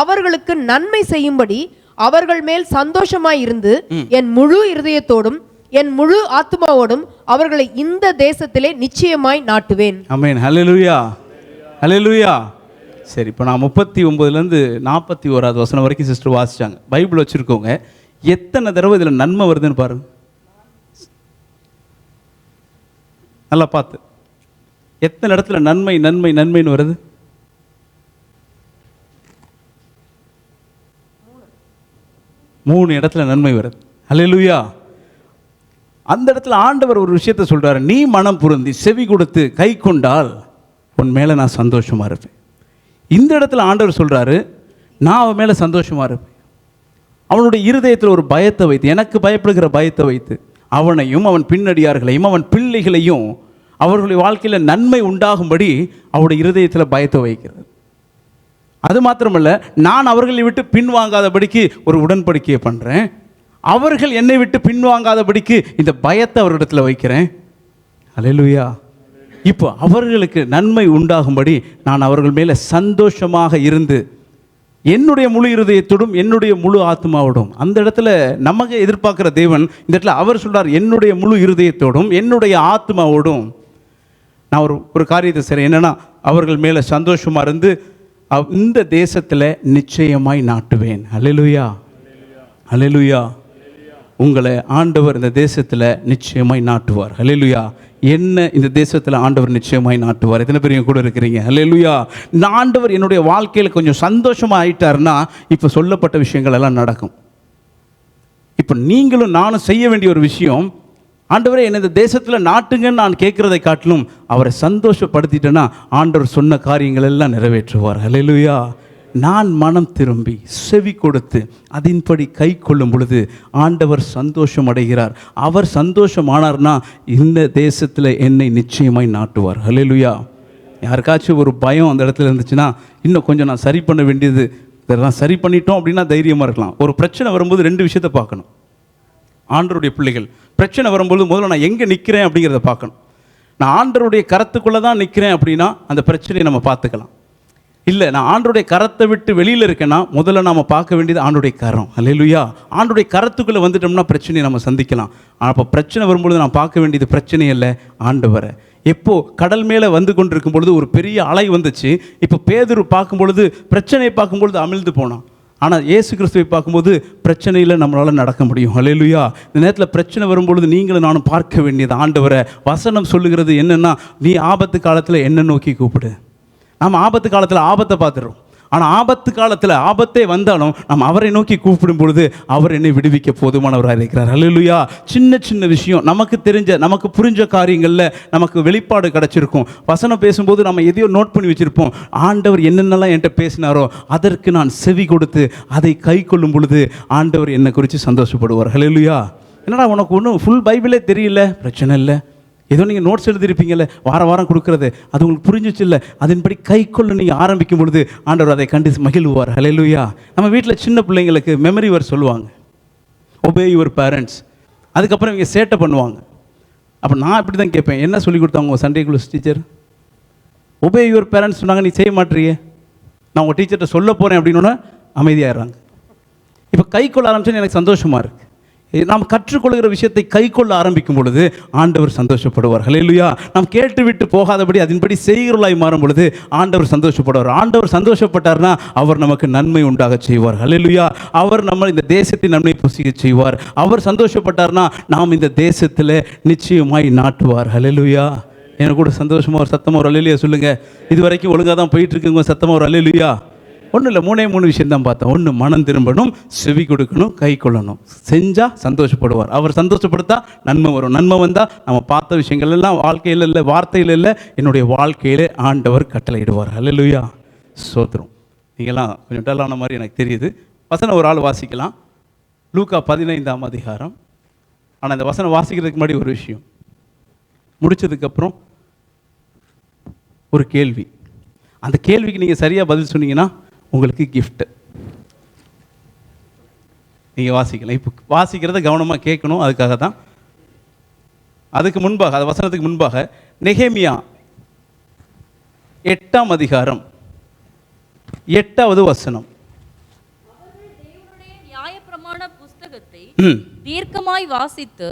அவர்களுக்கு நன்மை செய்யும்படி அவர்கள் மேல் சந்தோஷமாய் இருந்து என் முழு இருதயத்தோடும் என் முழு ஆத்மாவோடும் அவர்களை இந்த தேசத்திலே நிச்சயமாய் நாட்டுவேன். ஆமென். ஹல்லேலூயா. ஹல்லேலூயா. சரி, இப்போ நான் 39லேருந்து 41வது வசனம் வரைக்கும் சிஸ்டர் வாசிச்சாங்க. பைபிள் வச்சுருக்கோங்க. எத்தனை தடவை இதில் நன்மை வருதுன்னு பாருங்க. நல்லா பார்த்து எத்தனை இடத்துல நன்மை நன்மை நன்மைன்னு வருது? 3 இடத்துல நன்மை வருது. ஹல்லேலூயா. அந்த இடத்துல ஆண்டவர் ஒரு விஷயத்தை சொல்றாரு, நீ மனம் பொருந்தி செவி கொடுத்து கை கொண்டால் உன் மேலே நான் சந்தோஷமாக இருப்பேன். இந்த இடத்துல ஆண்டவர் சொல்றாரு, நான் அவன் மேலே சந்தோஷமாக இருப்பேன். அவனுடைய இருதயத்தில் ஒரு பயத்தை வைத்து, எனக்கு பயப்படுகிற பயத்தை வைத்து அவனையும் அவன் பின்னடியார்களையும் அவன் பிள்ளைகளையும் அவர்களுடைய வாழ்க்கையில் நன்மை உண்டாகும்படி அவருடைய இருதயத்தில் பயத்தை வைக்கிறது. அது மாத்திரமல்ல, நான் அவர்களை விட்டு பின்வாங்காதபடிக்கு ஒரு உடன்படிக்கையை பண்ணுறேன். அவர்கள் என்னை விட்டு பின்வாங்காதபடிக்கு இந்த பயத்தை அவர்களிடத்தில் வைக்கிறேன். அல்லேலூயா. இப்போ அவர்களுக்கு நன்மை உண்டாகும்படி நான் அவர்கள் மேலே சந்தோஷமாக இருந்து என்னுடைய முழு இருதயத்தோடும் என்னுடைய முழு ஆத்மாவோடும். அந்த இடத்துல நமக்கு எதிர்பார்க்குற தேவன் இந்த இடத்துல அவர் சொல்றார், என்னுடைய முழு இருதயத்தோடும் என்னுடைய ஆத்மாவோடும் நான் ஒரு காரியத்தை செய்கிறேன். என்னன்னா, அவர்கள் மேலே சந்தோஷமாக இருந்து இந்த தேசத்தில் நிச்சயமாய் நாட்டுவேன். அல்லேலூயா. அல்லேலூயா. உங்களை ஆண்டவர் இந்த தேசத்தில் நிச்சயமாய் நாட்டுவார். அல்லேலூயா. என்ன இந்த தேசத்தில் ஆண்டவர் நிச்சயமாய் நாட்டுவார். எத்தனை பேர் கூட இருக்கிறீங்க? அல்லேலூயா. இந்த ஆண்டவர் என்னுடைய வாழ்க்கையில் கொஞ்சம் சந்தோஷமாக ஆயிட்டாருன்னா இப்போ சொல்லப்பட்ட விஷயங்கள் எல்லாம் நடக்கும். இப்போ நீங்களும் நானும் செய்ய வேண்டிய ஒரு விஷயம், ஆண்டவரே என்னை இந்த தேசத்தில் நாட்டுங்கன்னு நான் கேட்குறதை காட்டிலும் அவரை சந்தோஷப்படுத்திட்டேன்னா ஆண்டவர் சொன்ன காரியங்கள் எல்லாம் நிறைவேற்றுவார். அல்லேலூயா. நான் மனம் திரும்பி செவி கொடுத்து அதன்படி கை கொள்ளும் பொழுது ஆண்டவர் சந்தோஷம் அடைகிறார். அவர் சந்தோஷமானார்னா இந்த தேசத்தில் என்னை நிச்சயமாய் நாட்டுவார். அல்லேலூயா. யாருக்காச்சும் ஒரு பயம் அந்த இடத்துல இருந்துச்சுன்னா, இன்னும் கொஞ்சம் நான் சரி பண்ண வேண்டியது, இதெல்லாம் சரி பண்ணிட்டோம் அப்படின்னா தைரியமாக இருக்கலாம். ஒரு பிரச்சனை வரும்போது 2 விஷயத்தை பார்க்கணும். ஆண்டவருடைய பிள்ளைகள் பிரச்சனை வரும்போது முதல்ல நான் எங்கே நிற்கிறேன் அப்படிங்கிறத பார்க்கணும். நான் ஆண்டவருடைய கரத்துக்குள்ளே தான் நிற்கிறேன் அப்படின்னா அந்த பிரச்சனையை நம்ம பார்த்துக்கலாம். இல்லை, நான் ஆண்டவருடைய கரத்தை விட்டு வெளியில் இருக்கேன்னா முதல்ல நாம் பார்க்க வேண்டியது ஆண்டவருடைய கரம். அல்லேலூயா. ஆண்டவருடைய கரத்துக்குள்ளே வந்துட்டோம்னா பிரச்சனையை நம்ம சந்திக்கலாம். அப்போ பிரச்சனை வரும்பொழுது நான் பார்க்க வேண்டியது பிரச்சனை இல்லை, ஆண்டவரை. எப்போ கடல் மேலே வந்து கொண்டிருக்கும் பொழுது ஒரு பெரிய அலை வந்துச்சு. இப்போ பேதுரு பார்க்கும் பொழுது பிரச்சனையை பார்க்கும் பொழுது அமிழ்ந்து போனான். ஆனால் இயேசு கிறிஸ்துவை பார்க்கும்போது பிரச்சனையில் நம்மளால் நடக்க முடியும். அல்லேலூயா. இந்த நேரத்தில் பிரச்சனை வரும்பொழுது நீங்களும் நானும் பார்க்க வேண்டியது ஆண்டவரை. வசனம் சொல்லுகிறது என்னென்னா, நீ ஆபத்து காலத்தில் என்ன நோக்கி கூப்பிடு. நம்ம ஆபத்து காலத்தில் ஆபத்தை பார்த்துடுறோம். ஆனால் ஆபத்து காலத்தில் ஆபத்தே வந்தாலும் நம்ம அவரை நோக்கி கூப்பிடும் பொழுது அவர் என்னை விடுவிக்க போதுமானவராக இருக்கிறார். அல்லேலூயா. சின்ன சின்ன விஷயம், நமக்கு தெரிஞ்ச நமக்கு புரிஞ்ச காரியங்களில் நமக்கு வெளிப்பாடு கிடச்சிருக்கும். வசனம் பேசும்போது நம்ம எதையோ நோட் பண்ணி வச்சுருப்போம். ஆண்டவர் என்னென்னலாம் என்கிட்ட பேசினாரோ அதற்கு நான் செவி கொடுத்து அதை கை கொள்ளும் பொழுது ஆண்டவர் என்னை குறித்து சந்தோஷப்படுவார். அல்லேலூயா. என்னடா உனக்கு ஒன்றும் ஃபுல் பைபிளே தெரியல, பிரச்சனை இல்லை. ஏதோ நீங்கள் நோட்ஸ் எழுதியிருப்பீங்கல்ல, வாரம் வாரம் கொடுக்குறது, அது உங்களுக்கு புரிஞ்சிச்சு இல்லை, அதன்படி கை கொள்ள நீங்கள் ஆரம்பிக்கும் பொழுது ஆண்டவர் அதை கண்டு மகிழ்வார். ஹல்லேலூயா. நம்ம வீட்டில் சின்ன பிள்ளைங்களுக்கு மெமரி வேர்ட் சொல்லுவாங்க, ஒபே யுவர் பேரண்ட்ஸ். அதுக்கப்புறம் இவங்க சேட்டை பண்ணுவாங்க. அப்போ நான் இப்படி தான் கேட்பேன், என்ன சொல்லி கொடுத்தாங்க உங்கள் Sunday class teacher? Obey your parents சொன்னாங்க, நீ செய்ய மாட்டேறியே, நான் உங்கள் டீச்சர்கிட்ட சொல்ல போகிறேன் அப்படின்னோன்னா அமைதியாகிறாங்க. இப்போ கை கொள்ள ஆரம்பிச்சோன்னு எனக்கு சந்தோஷமாக இருக்குது. நாம் கற்றுக்கொள்கிற விஷயத்தை கை கொள்ள ஆரம்பிக்கும் பொழுது ஆண்டவர் சந்தோஷப்படுவார். ஹல்லேலூயா. நாம் கேட்டுவிட்டு போகாதபடி அதன்படி செய்கிறவர்களாய் மாறும் பொழுது ஆண்டவர் சந்தோஷப்படுவார். ஆண்டவர் சந்தோஷப்பட்டார்னா அவர் நமக்கு நன்மை உண்டாக செய்வார். ஹல்லேலூயா. அவர் நம்ம இந்த தேசத்தின் நன்மை புசிக்க செய்வார். அவர் சந்தோஷப்பட்டார்னா நாம் இந்த தேசத்தில் நிச்சயமாய் நாட்டுவார். ஹல்லேலூயா. எனக்கு கூட சந்தோஷமாக ஒரு சத்தமாக ஒரு அல்லேலூயா சொல்லுங்கள். இது வரைக்கும் ஒழுங்காக தான் போயிட்டு இருக்குங்க, சத்தமாக ஒரு அல்லேலூயா. ஒன்றும் இல்லை, 3 விஷயம் தான் பார்த்தோம். ஒன்று, மனம் திரும்பணும், செவி கொடுக்கணும், கை கொள்ளணும். செஞ்சால் சந்தோஷப்படுவார். அவர் சந்தோஷப்படுத்தா நன்மை வரும். நன்மை வந்தால் நம்ம பார்த்த விஷயங்கள் எல்லாம் வாழ்க்கையில் இல்லை, வார்த்தையில் இல்லை, என்னுடைய வாழ்க்கையில் ஆண்டவர் கட்டளையிடுவார். ஹல்லேலூயா. சோத்திரம். நீங்கள்லாம் கொஞ்சம் டல்லான மாதிரி எனக்கு தெரியுது. வசனம் ஒரு ஆள் வாசிக்கலாம், லூக்கா 15ஆம் அதிகாரம். ஆனால் இந்த வசனம் வாசிக்கிறதுக்கு முன்னாடி ஒரு விஷயம், முடிச்சதுக்கப்புறம் ஒரு கேள்வி. அந்த கேள்விக்கு நீங்கள் சரியாக பதில் சொன்னீங்கன்னா உங்களுக்கு கிஃப்ட்டு. நீங்கள் வாசிக்கலாம். இப்போ வாசிக்கிறத கவனமாக கேட்கணும், அதுக்காக தான். அதுக்கு முன்பாக, அது வசனத்துக்கு முன்பாக நெகேமியா 8ஆம் அதிகாரம் 8வது வசனம். நியாயப்பிரமாண புஸ்தகத்தை தீர்க்கமாய் வாசித்து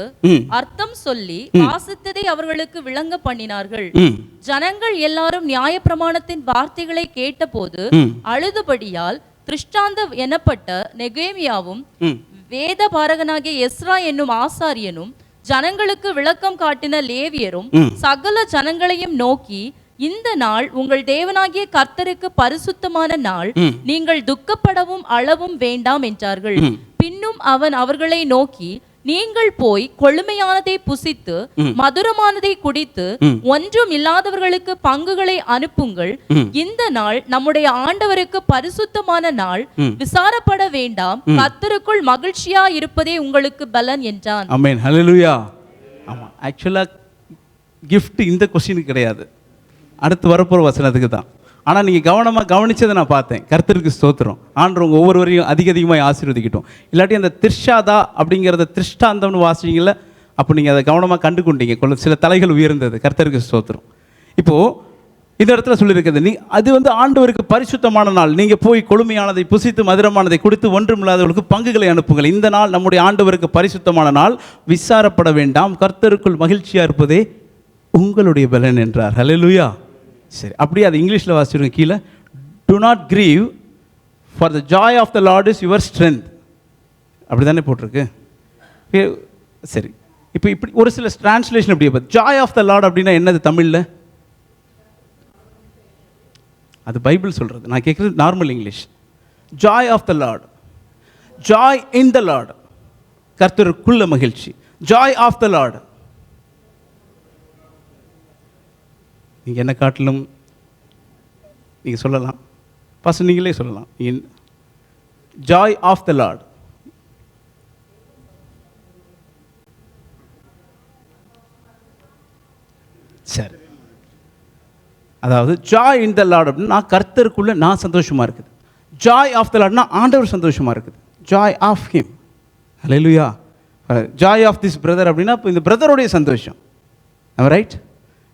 அர்த்தம் சொல்லி வாசித்ததை அவர்களுக்கு விளங்க பண்ணினார்கள். ஜனங்கள் எல்லாரும் நியாயப்பிரமாணத்தின் வார்த்தைகளை கேட்டபோது அழுதுபடியால் திருஷ்டாந்தம் எனப்பட்ட நெகேமியாவும் வேத பாரகனாகிய எஸ்ரா என்னும் ஆசாரியனும் ஜனங்களுக்கு விளக்கம் காட்டின லேவியரும் சகல ஜனங்களையும் நோக்கி, இந்த நாள் உங்கள் தேவனாகிய கர்த்தருக்கு பரிசுத்தமான நாள், நீங்கள் துக்கப்படவும் அளவும் வேண்டாம் என்றார்கள். பின்னும் அவன் அவர்களை நோக்கி, நீங்கள் போய் கொழுமையானதை புசித்து மதுரமானதை குடித்து ஒன்றும் இல்லாதவர்களுக்கு பங்குகளை அனுப்புங்கள். இந்த நாள் நம்முடைய ஆண்டவருக்கு பரிசுத்தமான நாள், விசாரப்பட வேண்டாம், கர்த்தருக்குள் மகிழ்ச்சியா இருப்பதே உங்களுக்கு பலன் என்றான். ஆமென். ஹல்லேலூயா. ஆமா, ஆக்சுவலா கிஃப்ட் இந்த கொஸ்டினுக்கு கிடையாது, அடுத்து வரப்போகிற வசனத்துக்கு தான். ஆனால் நீங்கள் கவனமாக கவனித்ததை நான் பார்த்தேன். கர்த்தருக்கு ஸ்தோத்திரம். ஆண்டவங்க ஒவ்வொருவரையும் அதிகமாக ஆசீர்வதிக்கட்டும். இல்லாட்டி அந்த திர்ஷாதா அப்படிங்கிறத திருஷ்டாந்தம்னு வாசிங்கள, அப்போ நீங்கள் அதை கவனமாக கண்டு கொண்டீங்க. சில தலைகள் உயர்ந்தது. கர்த்தருக்கு ஸ்தோத்திரம். இப்போது இந்த இடத்துல சொல்லியிருக்கிறது, அது ஆண்டவருக்கு பரிசுத்தமான நாள், நீங்கள் போய் கொழுமையானதை புசித்து மதுரமானதை கொடுத்து ஒன்றுமில்லாதவர்களுக்கு பங்குகளை அனுப்புங்கள். இந்த நாள் நம்முடைய ஆண்டவருக்கு பரிசுத்தமான நாள், விசாரப்பட வேண்டாம், கர்த்தருக்குள் மகிழ்ச்சியாக இருப்பதே உங்களுடைய பலன் என்றார். ஹல்லேலூயா. சரி, அப்படியே அது இங்கிலீஷில் வாசிச்சிருங்க கீழே. Do not grieve, for the joy of the Lord is your strength. அப்படி தானே போட்டிருக்கு. சரி, இப்போ இப்படி ஒரு சில டிரான்ஸ்லேஷன் அப்படியே பார்த்து, ஜாய் ஆஃப் த லார்ட் அப்படின்னா என்னது தமிழில்? அது பைபிள் சொல்கிறது, நான் கேட்குறது normal English. Joy of the Lord, joy in the Lord, கர்த்தருக்குள்ள மகிழ்ச்சி. Joy of the Lord. நீங்கள் என்ன காட்டிலும் நீங்கள் சொல்லலாம், ஃபஸ்ட் நீங்களே சொல்லலாம், ஜாய் ஆஃப் த லார்ட். சரி, அதாவது ஜாய் இன் த லார்ட் அப்படின்னா கர்த்தருக்குள்ள நான் சந்தோஷமாக இருக்குது. ஜாய் ஆஃப் த லார்ட்னா ஆண்டவர் சந்தோஷமாக இருக்குது. Joy of him. Hallelujah. Joy of this brother அப்படின்னா இப்போ இந்த பிரதருடைய சந்தோஷம். ரைட்?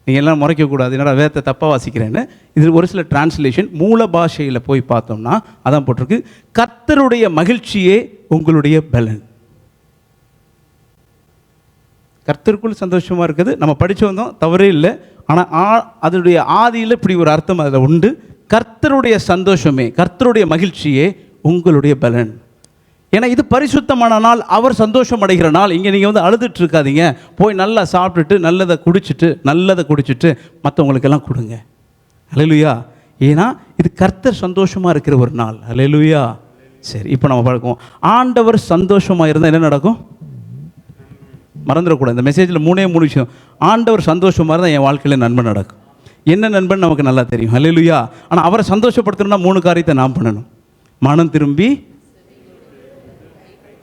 நீங்கள் எல்லாம் முறைக்கக்கூடாது, என்னடா வேதத்தை தப்பாக வாசிக்கிறேன்னு. இது ஒரு சில டிரான்ஸ்லேஷன் மூல பாஷையில் போய் பார்த்தோம்னா அதான் போட்டிருக்கு, கர்த்தருடைய மகிழ்ச்சியே உங்களுடைய பலன். கர்த்தருக்குள் சந்தோஷமாக இருக்குது. நம்ம படித்து வந்தோம், தவறே இல்லை. ஆனால் அதனுடைய ஆதியில் இப்படி ஒரு அர்த்தம் அதில் உண்டு. கர்த்தருடைய சந்தோஷமே, கர்த்தருடைய மகிழ்ச்சியே உங்களுடைய பலன். ஏன்னா இது பரிசுத்தமான நாள், அவர் சந்தோஷம் அடைகிற நாள். இங்கே நீங்கள் அழுதுட்டு இருக்காதீங்க, போய் நல்லா சாப்பிட்டுட்டு நல்லதை குடிச்சிட்டு மற்றவங்களுக்கெல்லாம் கொடுங்க. ஹல்லேலூயா. ஏன்னா இது கர்த்தர் சந்தோஷமாக இருக்கிற ஒரு நாள். ஹல்லேலூயா. சரி, இப்போ நம்ம பழக்கம், ஆண்டவர் சந்தோஷமாக இருந்தால் என்ன நடக்கும்? மறந்துடக்கூடாது. இந்த மெசேஜில் 3 விஷயம். ஆண்டவர் சந்தோஷமாக இருந்தால் என் வாழ்க்கையில் நன்மை நடக்கும். என்ன நண்பன் நமக்கு நல்லா தெரியும். ஹல்லேலூயா. ஆனால் அவரை சந்தோஷப்படுத்தணும்னா 3 காரியத்தை நாம் பண்ணணும். மனம் திரும்பி,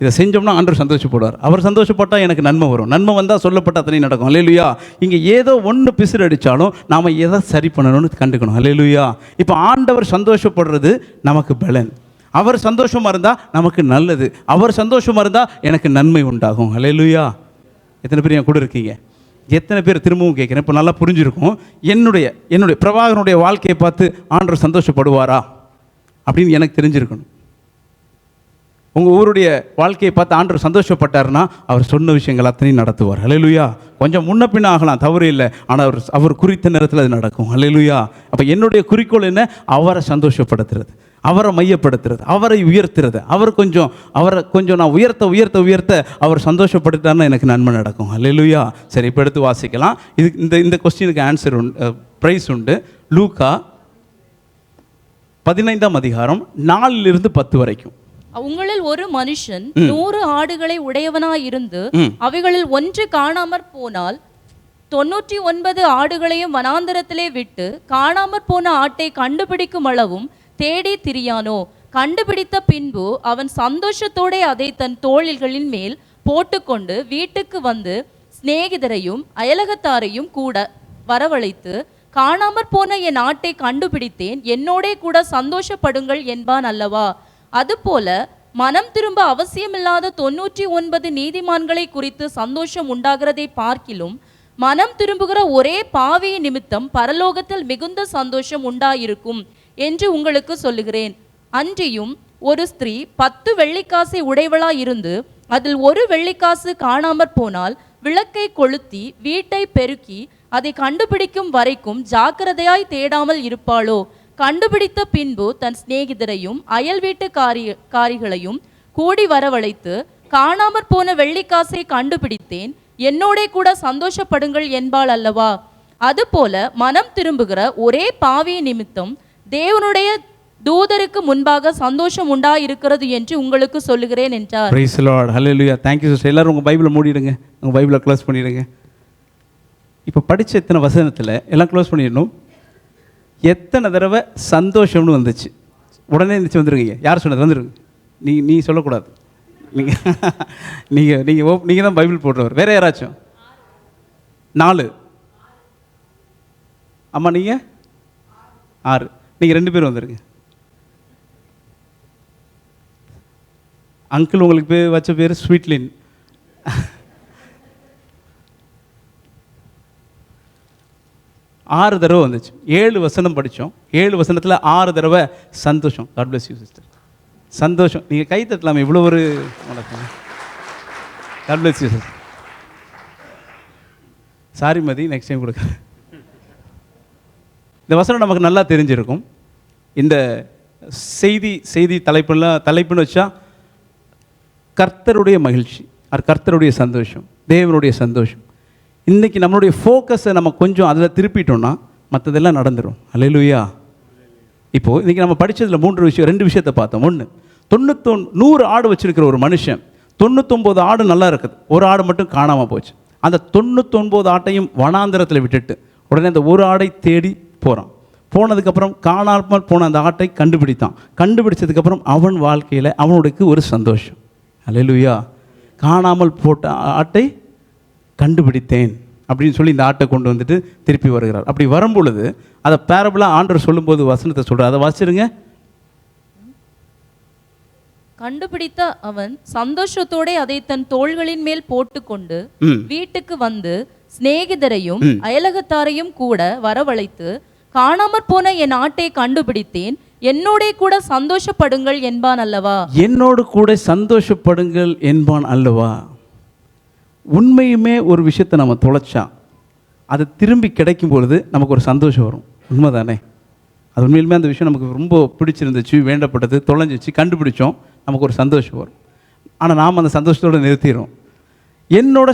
இதை செஞ்சோம்னா ஆண்டவர் சந்தோஷப்படுவார். அவர் சந்தோஷப்பட்டால் எனக்கு நன்மை வரும். நன்மை வந்தால் சொல்லப்பட்ட அத்தனை நடக்கும். அல்லேலூயா. இங்கே ஏதோ ஒன்று பிசுறு அடித்தாலும் நாம் எதை சரி பண்ணணும்னு கண்டுக்கணும். அல்லேலூயா. இப்போ ஆண்டவர் சந்தோஷப்படுறது நமக்கு பலன். அவர் சந்தோஷமாக இருந்தால் நமக்கு நல்லது. அவர் சந்தோஷமாக இருந்தால் எனக்கு நன்மை உண்டாகும். அல்லேலூயா. எத்தனை பேர் என் கூட இருக்கீங்க? எத்தனை பேர் திரும்பவும் கேட்குறேன், இப்போ நல்லா புரிஞ்சிருக்கும். என்னுடைய பிரபாகரனுடைய வாழ்க்கையை பார்த்து ஆண்டவர் சந்தோஷப்படுவாரா அப்படின்னு எனக்கு தெரிஞ்சிருக்கணும். உங்கள் ஊருடைய வாழ்க்கையை பார்த்து ஆண்டவர் சந்தோஷப்பட்டார்னா அவர் சொன்ன விஷயங்கள் அத்தனையும் நடத்துவார். அல்லேலூயா. கொஞ்சம் முன்ன பின்ன ஆகலாம், தவறு இல்லை. ஆனால் அவர் குறித்த நேரத்தில் அது நடக்கும். அல்லேலூயா. அப்போ என்னுடைய குறிக்கோள் என்ன? அவரை சந்தோஷப்படுத்துறது, அவரை மையப்படுத்துறது, அவரை உயர்த்துறது. அவரை கொஞ்சம் நான் உயர்த்த அவர் சந்தோஷப்படுத்தாருன்னா எனக்கு நன்மை நடக்கும். அல்லேலூயா. சரி, இப்போ எடுத்து வாசிக்கலாம். இந்த கொஸ்டினுக்கு ஆன்சர் ப்ரைஸ் உண்டு. லூக்கா 15ஆம் அதிகாரம் 4-10 வரைக்கும். உங்களில் ஒரு மனுஷன் 100 ஆடுகளை உடையவனாயிருந்து அவைகளில் ஒன்று காணாமற் போனால் 99 ஆடுகளையும் வனாந்தரத்திலே விட்டு காணாமற் போன ஆட்டை கண்டுபிடிக்கும் அளவும் தேடி திரியானோ? கண்டுபிடித்த பின்பு அவன் சந்தோஷத்தோടെ அதை தன் தோள்களின் மேல் போட்டுக்கொண்டு வீட்டுக்கு வந்து சிநேகிதரையும் அயலகத்தாரையும் கூட வரவழைத்து, காணாமற் போன என் ஆட்டை கண்டுபிடித்தேன், என்னோடே கூட சந்தோஷப்படுங்கள் என்பான் அல்லவா? அதுபோல மனம் திரும்ப அவசியமில்லாத 99 நீதிமான்களை குறித்து சந்தோஷம் உண்டாகிறதை பார்க்கிலும் மனம் திரும்புகிற ஒரே பாவி நிமித்தம் பரலோகத்தில் மிகுந்த சந்தோஷம் உண்டாயிருக்கும் என்று உங்களுக்கு சொல்லுகிறேன். அன்றியும் ஒரு ஸ்திரீ 10 வெள்ளிக்காசை உடையவளாயிருந்து அதில் ஒரு வெள்ளிக்காசு காணாமற் போனால் விளக்கை கொளுத்தி வீட்டை பெருக்கி அதை கண்டுபிடிக்கும் வரைக்கும் ஜாக்கிரதையாய் தேடாமல் இருப்பாளோ? கண்டுபிடித்த பின்பு தன் சிநேகிதரையும் அயல் வீட்டு காரிகளையும் கூடி வரவழைத்து, காணாமற் போன வெள்ளிக்காசை கண்டுபிடித்தேன், என்னோடே கூட சந்தோஷப்படுங்கள் என்பாள் அல்லவா? அதுபோல மனம் திரும்புகிற ஒரே பாவி நிமித்தம் தேவனுடைய தூதருக்கு முன்பாக சந்தோஷம் உண்டாயிருக்கிறது என்று உங்களுக்கு சொல்லுகிறேன் என்றார். Price the Lord. Hallelujah. Thank you sister. எல்லாரும் உங்கள் பைபிளை மூடிடுங்க, உங்கள் பைபிளை க்ளோஸ் பண்ணிடுங்க. இப்போ படித்த எத்தனை வசனத்தில் எல்லாம் க்ளோஸ் பண்ணிடணும். எத்தனை தடவை சந்தோஷம்னு வந்துச்சு? உடனே இருந்துச்சு வந்துருங்க. யார் சொன்னது? வந்துருங்க. நீ சொல்லக்கூடாது. நீங்கள் தான் பைபிள் போடுறவர். வேறு யாராச்சும்? 4. அம்மா நீங்கள் 6. நீங்கள் 2 பேர் வந்துருங்க. அங்கிள் உங்களுக்கு வச்ச பேர் ஸ்வீட்லின். 6 தடவை வந்துச்சு. 7 வசனம் படித்தோம். 7 வசனத்தில் 6 தடவை சந்தோஷம். God bless you sister. சந்தோஷம். நீங்கள் கை தட்டலாமே, இவ்வளோ ஒரு வணக்கம். God bless you sister. Sorry Mathi, next time கொடுக்குறேன். இந்த வசனம் நமக்கு நல்லா தெரிஞ்சிருக்கும். இந்த செய்தி தலைப்புன்னு வச்சா கர்த்தருடைய மகிழ்ச்சி, கர்த்தருடைய சந்தோஷம், தேவனுடைய சந்தோஷம். இன்றைக்கி நம்மளுடைய ஃபோக்கஸை நம்ம கொஞ்சம் அதில் திருப்பிட்டோம்னா மற்றதெல்லாம் நடந்துடும். அல்லேலூயா. இப்போது இன்றைக்கி நம்ம படித்ததில் 2 விஷயத்தை பார்த்தோம். 1, 100 ஆடு வச்சுருக்கிற ஒரு மனுஷன், 99 ஆடு நல்லா இருக்குது, ஒரு ஆடு மட்டும் காணாமல் போச்சு. அந்த 99 ஆட்டையும் வனாந்தரத்தில் விட்டுட்டு உடனே அந்த ஒரு ஆடை தேடி போகிறான். போனதுக்கப்புறம் காணாமல் போன அந்த ஆட்டை கண்டுபிடிச்சதுக்கப்புறம் அவன் வாழ்க்கையில் அவனுக்கு ஒரு சந்தோஷம். அல்லேலூயா. காணாமல் போட்ட ஆட்டை கண்டுபிடித்தேன் அப்படின்னு சொல்லி இந்த ஆட்டை கொண்டு வந்துட்டு திருப்பி வருகிறார். அப்படி வரும்பொழுது அதை பேரபிளாக ஆண்டவர் சொல்லும்போது வசனத்தை சொல்கிறார். அதை வாசிருங்க. கண்டுபிடித்த அவன் சந்தோஷத்தோட அதை தன் தோள்களின் மேல் போட்டுக்கொண்டு வீட்டுக்கு வந்து சிநேகிதரையும் அயலகத்தாரையும் கூட வரவழைத்து, காணாமற் போன என் ஆட்டை கண்டுபிடித்தேன், என்னோட கூட சந்தோஷப்படுங்கள் என்பான் அல்லவா? என்னோடு கூட சந்தோஷப்படுங்கள் என்பான் அல்லவா? உண்மையுமே ஒரு விஷயத்தை நம்ம தொலைச்சா அது திரும்பி கிடைக்கும் பொழுது நமக்கு ஒரு சந்தோஷம் வரும். உண்மைதானே? அது உண்மையிலுமே அந்த விஷயம் நமக்கு ரொம்ப பிடிச்சிருந்துச்சு, வேண்டப்பட்டது, தொலைஞ்சிச்சு, கண்டுபிடிச்சோம், நமக்கு ஒரு சந்தோஷம் வரும். ஆனால் நாம் அந்த சந்தோஷத்தோடு நிறுத்திடுறோம். என்னோட